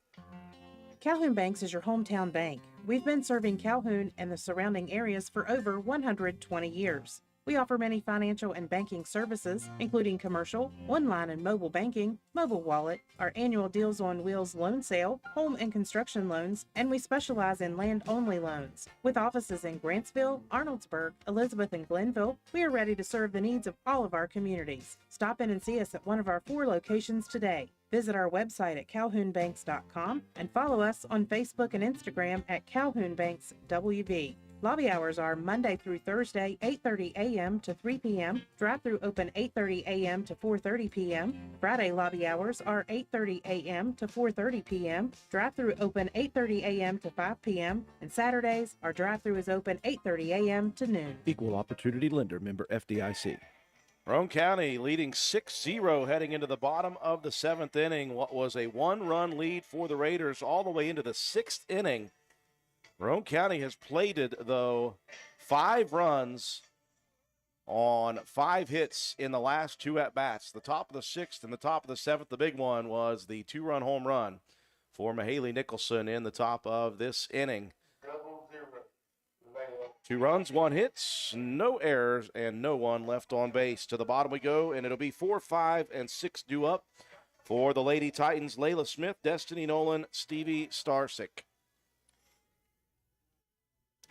Calhoun Banks is your hometown bank. We've been serving Calhoun and the surrounding areas for over 120 years. We offer many financial and banking services, including commercial, online and mobile banking, mobile wallet, our annual Deals on Wheels loan sale, home and construction loans, and we specialize in land-only loans. With offices in Grantsville, Arnoldsburg, Elizabeth, and Glenville, we are ready to serve the needs of all of our communities. Stop in and see us at one of our 4 locations today. Visit our website at calhounbanks.com and follow us on Facebook and Instagram at Calhoun Banks WV. Lobby hours are Monday through Thursday, 8:30 a.m. to 3 p.m. Drive-through open 8:30 a.m. to 4:30 p.m. Friday lobby hours are 8:30 a.m. to 4:30 p.m. Drive-through open 8:30 a.m. to 5 p.m. And Saturdays, our drive-through is open 8:30 a.m. to noon. Equal opportunity lender, member FDIC. Roane County leading 6-0 heading into the bottom of the 7th inning. What was a 1-run lead for the Raiders all the way into the 6th inning. Roane County has plated, though, 5 runs on 5 hits in the last 2 at-bats. The top of the 6th and the top of the 7th, the big one was the 2-run home run for Mahaley Nicholson in the top of this inning. 2 runs, 1 hit, no errors, and no one left on base. To the bottom we go, and it'll be 4, 5, and 6 due up for the Lady Titans. Layla Smith, Destiny Nolan, Stevie Starsick.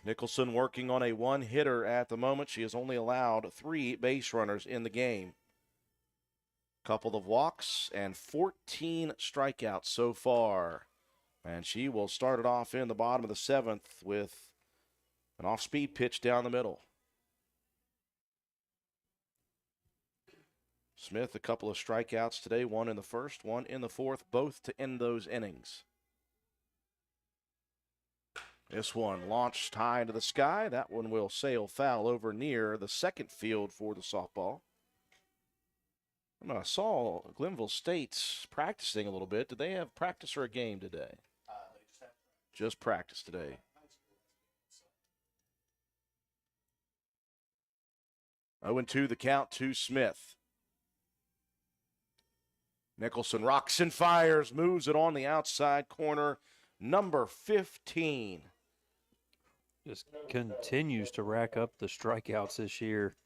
Nicholson working on a 1-hitter at the moment. She has only allowed 3 base runners in the game. Couple of walks and 14 strikeouts so far. And she will start it off in the bottom of the 7th with an off-speed pitch down the middle. Smith, a couple of strikeouts today, 1 in the first, 1 in the fourth, both to end those innings. This one launched high into the sky. That one will sail foul over near the second field for the softball. I saw Glenville State practicing a little bit. Did they have practice or a game today? Just practice today. Oh, 0-2 the count to Smith. Nicholson rocks and fires, moves it on the outside corner. Number 15. Just continues to rack up the strikeouts this year.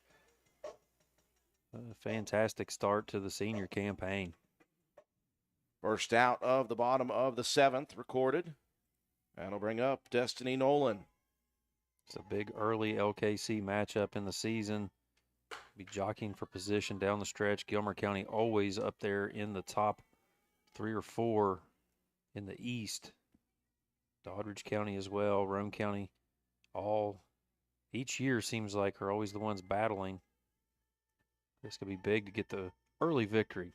A fantastic start to the senior campaign. First out of the bottom of the 7th recorded. That'll bring up Destiny Nolan. It's a big early LKC matchup in the season. Be jockeying for position down the stretch. Gilmer County always up there in the top 3 or 4 in the East. Doddridge County as well, Roane County, all each year seems like are always the ones battling. This could be big to get the early victory.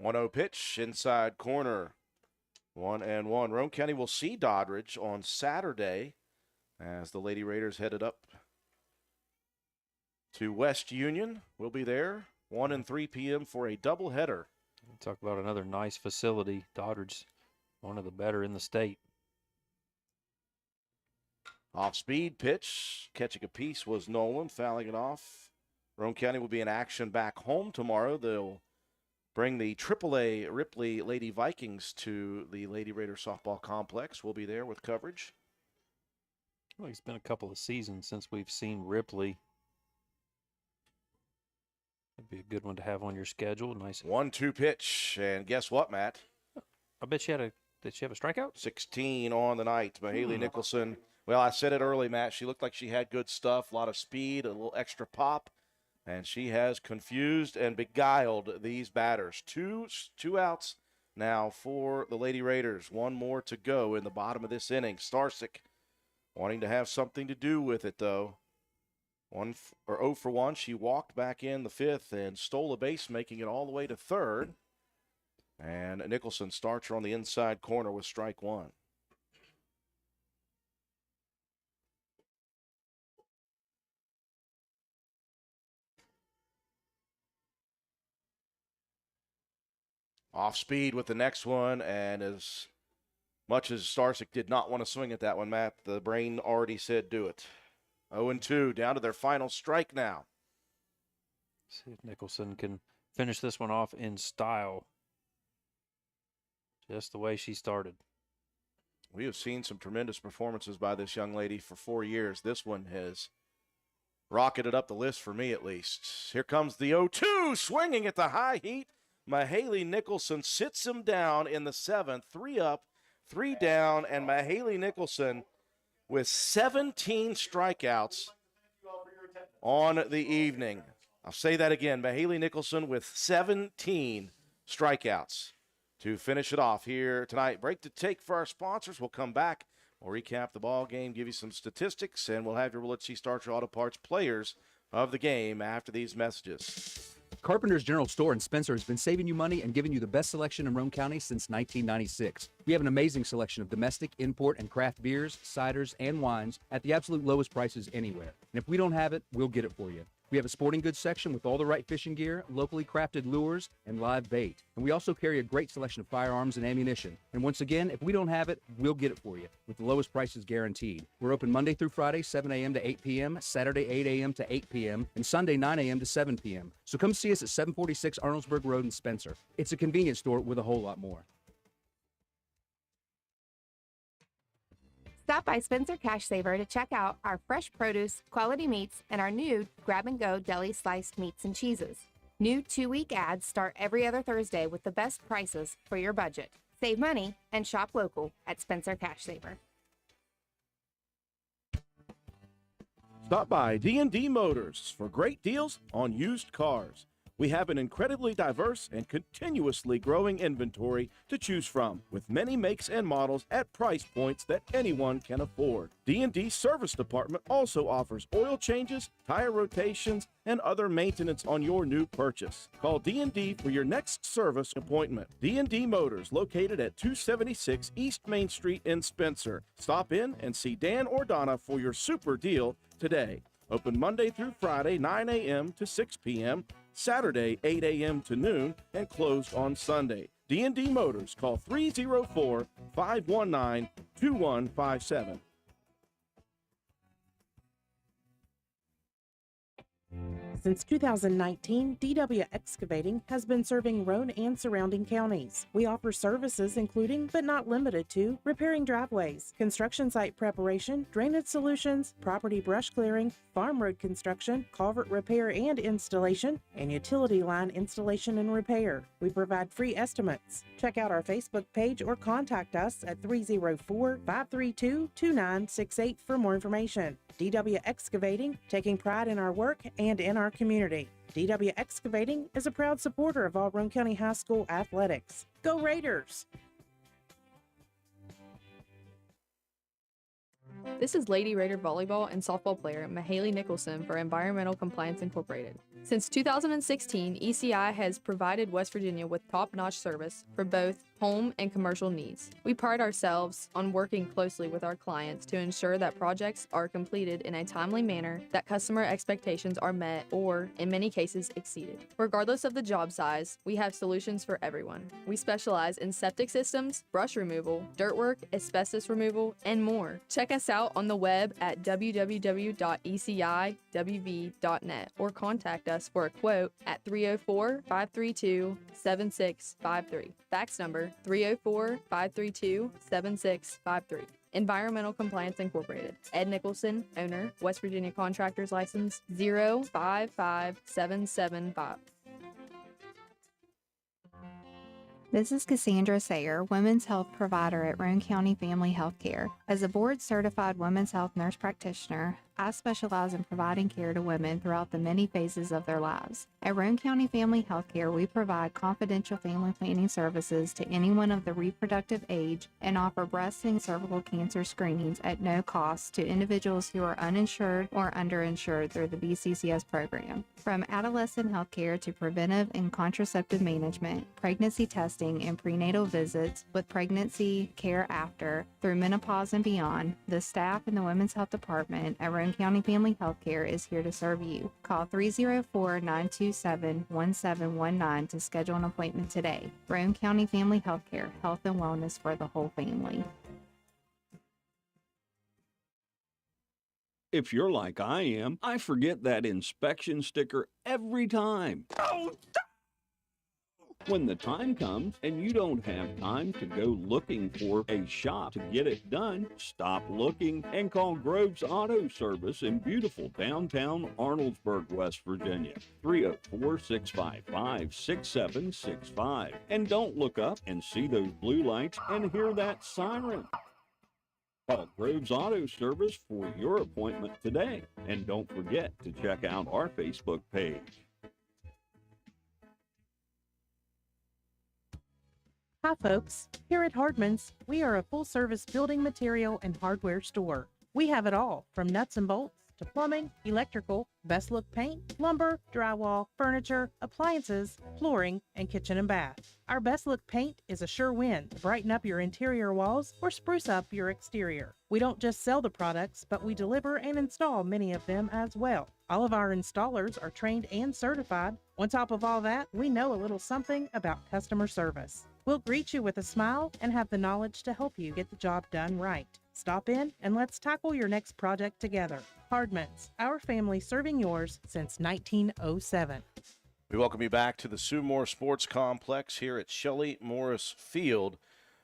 1-0 pitch, inside corner. 1-1. Roane County will see Doddridge on Saturday as the Lady Raiders headed up to West Union. We'll be there 1 and 3 p.m. for a doubleheader. Talk about another nice facility. Doddridge's one of the better in the state. Off-speed pitch. Catching a piece was Nolan, fouling it off. Roane County will be in action back home tomorrow. They'll bring the AAA Ripley Lady Vikings to the Lady Raider softball complex. We'll be there with coverage. Well, it's been a couple of seasons since we've seen Ripley. That'd be a good one to have on your schedule. Nice 1-2 pitch, and guess what, Matt? I bet she had did she have a strikeout? 16 on the night. Mahaley Nicholson. Well, I said it early, Matt. She looked like she had good stuff, a lot of speed, a little extra pop, and she has confused and beguiled these batters. Two outs now for the Lady Raiders. One more to go in the bottom of this inning. Starsick wanting to have something to do with it, though. 0 for 1. She walked back in the 5th and stole a base, making it all the way to 3rd. And Nicholson starts her on the inside corner with strike 1. Off speed with the next one, and as much as Starsick did not want to swing at that one, Matt, the brain already said do it. 0-2, down to their final strike now. See if Nicholson can finish this one off in style. Just the way she started. We have seen some tremendous performances by this young lady for 4 years. This one has rocketed up the list for me, at least. Here comes the 0-2, swinging at the high heat. Mahaley Nicholson sits him down in the 7th. 3 up, 3 down, and Mahaley Nicholson with 17 strikeouts on the evening. I'll say that again. Mahaley Nicholson with 17 strikeouts to finish it off here tonight. Break to take for our sponsors. We'll come back. We'll recap the ball game, give you some statistics, and we'll have your Willett C. Starcher Auto Parts players of the game after these messages. Carpenter's General Store in Spencer has been saving you money and giving you the best selection in Roane County since 1996. We have an amazing selection of domestic, import, and craft beers, ciders, and wines at the absolute lowest prices anywhere. And if we don't have it, we'll get it for you. We have a sporting goods section with all the right fishing gear, locally crafted lures, and live bait. And we also carry a great selection of firearms and ammunition. And once again, if we don't have it, we'll get it for you with the lowest prices guaranteed. We're open Monday through Friday, 7 a.m. to 8 p.m., Saturday, 8 a.m. to 8 p.m., and Sunday, 9 a.m. to 7 p.m. So come see us at 746 Arnoldsburg Road in Spencer. It's a convenience store with a whole lot more. Stop by Spencer Cash Saver to check out our fresh produce, quality meats, and our new grab-and-go deli sliced meats and cheeses. New 2-week ads start every other Thursday with the best prices for your budget. Save money and shop local at Spencer Cash Saver. Stop by D&D Motors for great deals on used cars. We have an incredibly diverse and continuously growing inventory to choose from, with many makes and models at price points that anyone can afford. D&D Service Department also offers oil changes, tire rotations, and other maintenance on your new purchase. Call D&D for your next service appointment. D&D Motors, located at 276 East Main Street in Spencer. Stop in and see Dan or Donna for your super deal today. Open Monday through Friday, 9 a.m. to 6 p.m., Saturday, 8 a.m. to noon, and closed on Sunday. D&D Motors, call 304-519-2157. Since 2019, DW Excavating has been serving Roane and surrounding counties. We offer services including, but not limited to, repairing driveways, construction site preparation, drainage solutions, property brush clearing, farm road construction, culvert repair and installation, and utility line installation and repair. We provide free estimates. Check out our Facebook page or contact us at 304-532-2968 for more information. DW Excavating, taking pride in our work and in our community. DW Excavating is a proud supporter of all Roane County High School athletics. Go Raiders! This is Lady Raider volleyball and softball player Mahaley Nicholson for Environmental Compliance Incorporated. Since 2016, ECI has provided West Virginia with top-notch service for both home and commercial needs. We pride ourselves on working closely with our clients to ensure that projects are completed in a timely manner, that customer expectations are met or, in many cases, exceeded. Regardless of the job size, we have solutions for everyone. We specialize in septic systems, brush removal, dirt work, asbestos removal, and more. Check us out on the web at www.eciwv.net or contact us for a quote at 304-532-7653. Fax number 304-532-7653. Environmental Compliance Incorporated. Ed Nicholson, owner, West Virginia Contractors License 055775. This is Cassandra Sayer, Women's Health Provider at Roane County Family Health Care. As a board-certified women's health nurse practitioner, I specialize in providing care to women throughout the many phases of their lives. At Roane County Family Health Care, we provide confidential family planning services to anyone of the reproductive age and offer breast and cervical cancer screenings at no cost to individuals who are uninsured or underinsured through the BCCS program. From adolescent health care to preventive and contraceptive management, pregnancy testing, and prenatal visits with pregnancy care after, through menopause and beyond, the staff in the Women's Health Department at Roane County Family Health Care is here to serve you. Call 304-927-1719 to schedule an appointment today. Roane County Family Health Care, health and wellness for the whole family. If you're like I am, I forget that inspection sticker every time. Oh, when the time comes and you don't have time to go looking for a shop to get it done, stop looking and call Groves Auto Service in beautiful downtown Arnoldsburg, West Virginia. 304-655-6765. And don't look up and see those blue lights and hear that siren. Call Groves Auto Service for your appointment today. And don't forget to check out our Facebook page. Hi folks, here at Hardman's, we are a full-service building material and hardware store. We have it all, from nuts and bolts to plumbing, electrical, best look paint, lumber, drywall, furniture, appliances, flooring, and kitchen and bath. Our best look paint is a sure win to brighten up your interior walls or spruce up your exterior. We don't just sell the products, but we deliver and install many of them as well. All of our installers are trained and certified. On top of all that, we know a little something about customer service. We'll greet you with a smile and have the knowledge to help you get the job done right. Stop in and let's tackle your next project together. Hardman's, our family serving yours since 1907. We welcome you back to the Sue Moore Sports Complex here at Shelley Morris Field.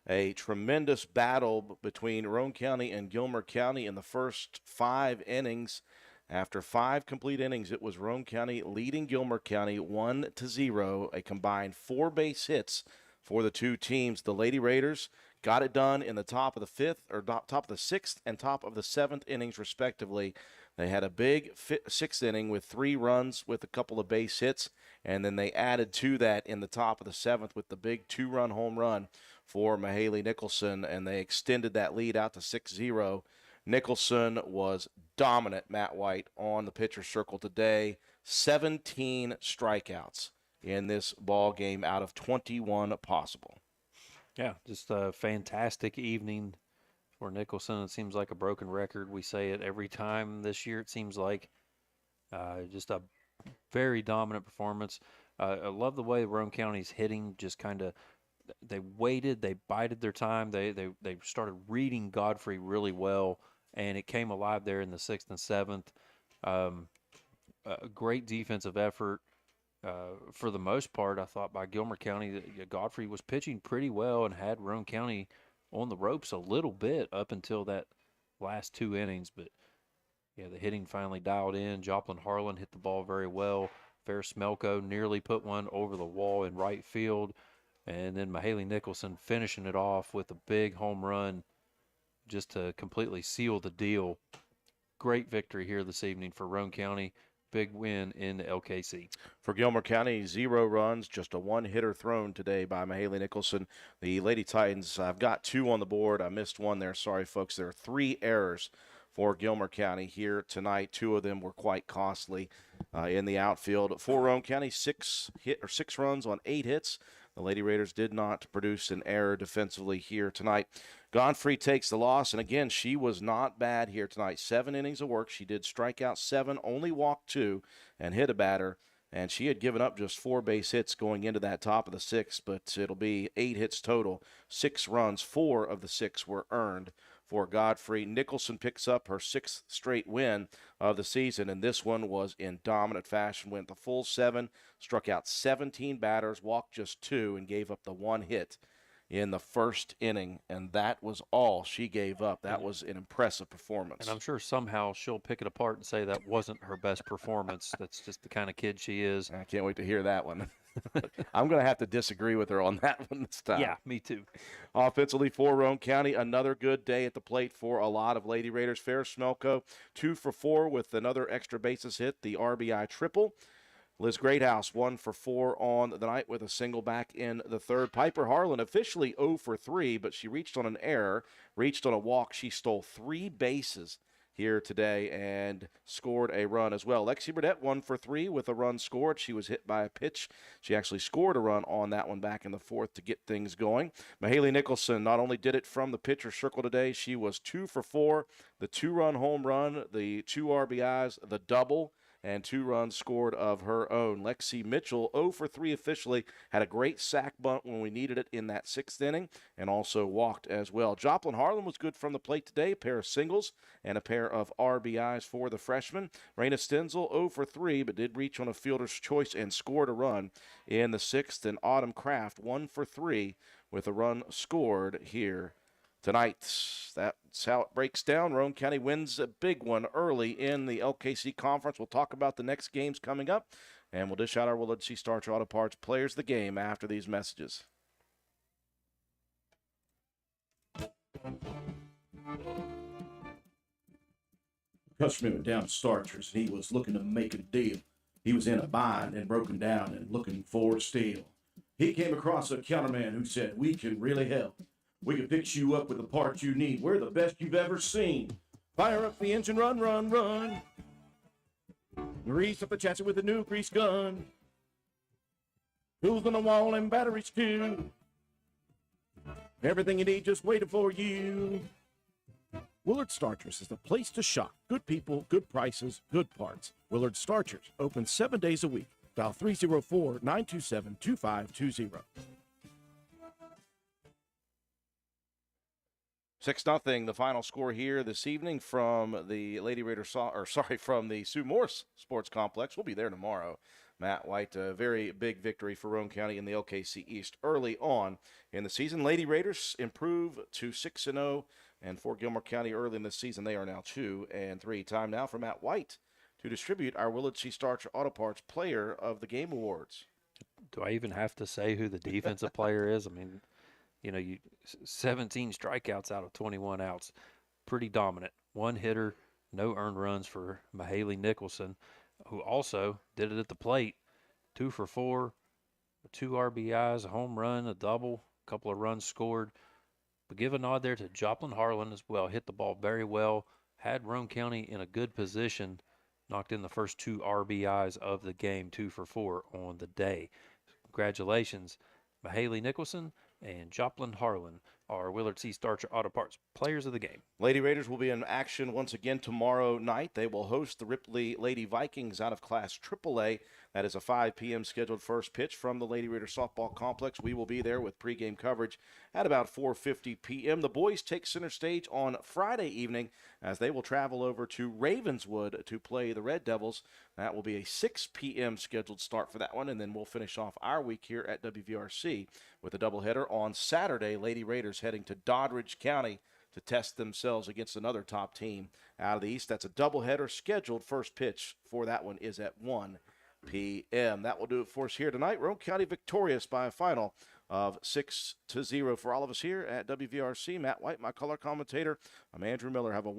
A tremendous battle between Roane County and Gilmer County in the first 5 innings. After 5 complete innings, it was Roane County leading Gilmer County 1-0, a combined 4 base hits for the two teams. The Lady Raiders got it done in the top of the 5th, or top of the 6th and top of the 7th innings, respectively. They had a big 6th inning with 3 runs with a couple of base hits, and then they added to that in the top of the 7th with the big 2-run home run for Mahaley Nicholson, and they extended that lead out to 6-0. Nicholson was dominant, Matt White, on the pitcher's circle today. 17 strikeouts in this ball game out of 21 possible. Yeah, just a fantastic evening for Nicholson. It seems like a broken record. We say it every time this year, it seems like. Just a very dominant performance. I love the way Roane County's hitting, just kind of, they waited, they bided their time, they started reading Godfrey really well, and it came alive there in the 6th and 7th. A great defensive effort. For the most part, I thought by Gilmer County, Godfrey was pitching pretty well and had Roane County on the ropes a little bit up until that last 2 innings. But, yeah, the hitting finally dialed in. Joplin Harlan hit the ball very well. Ferris Smelko nearly put one over the wall in right field. And then Mahaley Nicholson finishing it off with a big home run just to completely seal the deal. Great victory here this evening for Roane County. big win in LKC. For Gilmer County, 0 runs, just a one-hitter thrown today by Mahaley Nicholson. The Lady Titans, I've got 2 on the board. I missed one there. Sorry, folks. There are 3 errors for Gilmer County here tonight. 2 of them were quite costly in the outfield. For Roane County, 6 runs on 8 hits. The Lady Raiders did not produce an error defensively here tonight. Godfrey takes the loss, and again, she was not bad here tonight. 7 innings of work. She did strike out 7, only walked 2, and hit a batter. And she had given up just 4 base hits going into that top of the 6th, but it'll be 8 hits total, 6 runs. 4 of the 6 were earned for Godfrey. Nicholson picks up her 6th straight win of the season, and this one was in dominant fashion. Went the full 7, struck out 17 batters, walked just 2, and gave up the 1 hit in the first inning, and that was all she gave up. That was an impressive performance. And I'm sure somehow she'll pick it apart and say that wasn't her best performance. That's just the kind of kid she is. I can't wait to hear that one. I'm going to have to disagree with her on that one this time. Yeah, me too. Offensively for Roane County, another good day at the plate for a lot of Lady Raiders. Ferris Smelko, 2 for 4 with another extra bases hit, the RBI triple. Liz Greathouse, 1 for 4 on the night with a single back in the 3rd. Piper Harlan, officially 0 for 3, but she reached on an error, reached on a walk. She stole 3 bases here today and scored a run as well. Lexi Burdett, 1 for 3 with a run scored. She was hit by a pitch. She actually scored a run on that one back in the 4th to get things going. Mahaley Nicholson not only did it from the pitcher's circle today, she was 2 for 4, the 2-run home run, the 2 RBIs, the double, and 2 runs scored of her own. Lexi Mitchell, 0 for 3 officially, had a great sack bunt when we needed it in that 6th inning, and also walked as well. Joplin Harlan was good from the plate today, a pair of singles and a pair of RBIs for the freshman. Raina Stenzel, 0 for 3, but did reach on a fielder's choice and scored a run in the 6th. And Autumn Kraft, 1 for 3 with a run scored here tonight. That's how it breaks down. Roane County wins a big one early in the LKC Conference. We'll talk about the next games coming up, and we'll dish out our Willard C. Starcher Auto Parts Players of the Game after these messages. Customer went down to Starchers, and he was looking to make a deal. He was in a bind and broken down and looking for a steal. He came across a counterman who said, "We can really help. We can fix you up with the parts you need. We're the best you've ever seen. Fire up the engine, run, run, run. Grease up the chassis with a new grease gun. Tools on the wall and batteries too. Everything you need just waiting for you." Willard Starchers is the place to shop. Good people, good prices, good parts. Willard Starchers, open 7 days a week. Dial 304-927-2520. 6-0, the final score here this evening from the Lady Raiders, from the Sue Morse Sports Complex. We'll be there tomorrow. Matt White, a very big victory for Roane County in the LKC East early on in the season. Lady Raiders improve to 6-0, and for Gilmer County early in the season, they are now 2-3. Time now for Matt White to distribute our Willard C. Starcher Auto Parts Player of the Game Awards. Do I even have to say who the defensive player is? I mean, 17 strikeouts out of 21 outs. Pretty dominant. 1 hitter, no earned runs for Mahaley Nicholson, who also did it at the plate. 2 for 4, 2 RBIs, a home run, a double, a couple of runs scored. But give a nod there to Joplin Harlan as well. Hit the ball very well. Had Roane County in a good position. Knocked in the first 2 RBIs of the game, 2 for 4 on the day. Congratulations, Mahaley Nicholson and Joplin Harlan are Willard C. Starcher Auto Parts Players of the Game. Lady Raiders will be in action once again tomorrow night. They will host the Ripley Lady Vikings out of Class AAA. That is a 5 p.m. scheduled first pitch from the Lady Raiders Softball Complex. We will be there with pregame coverage at about 4:50 p.m. The boys take center stage on Friday evening as they will travel over to Ravenswood to play the Red Devils. That will be a 6 p.m. scheduled start for that one, and then we'll finish off our week here at WVRC with a doubleheader on Saturday. Lady Raiders heading to Doddridge County to test themselves against another top team out of the East. That's a doubleheader scheduled. First pitch for that one is at 1 p.m. That will do it for us here tonight. Roane County victorious by a final of 6-0 for all of us here at WVRC. Matt White, my color commentator. I'm Andrew Miller. Have a wonderful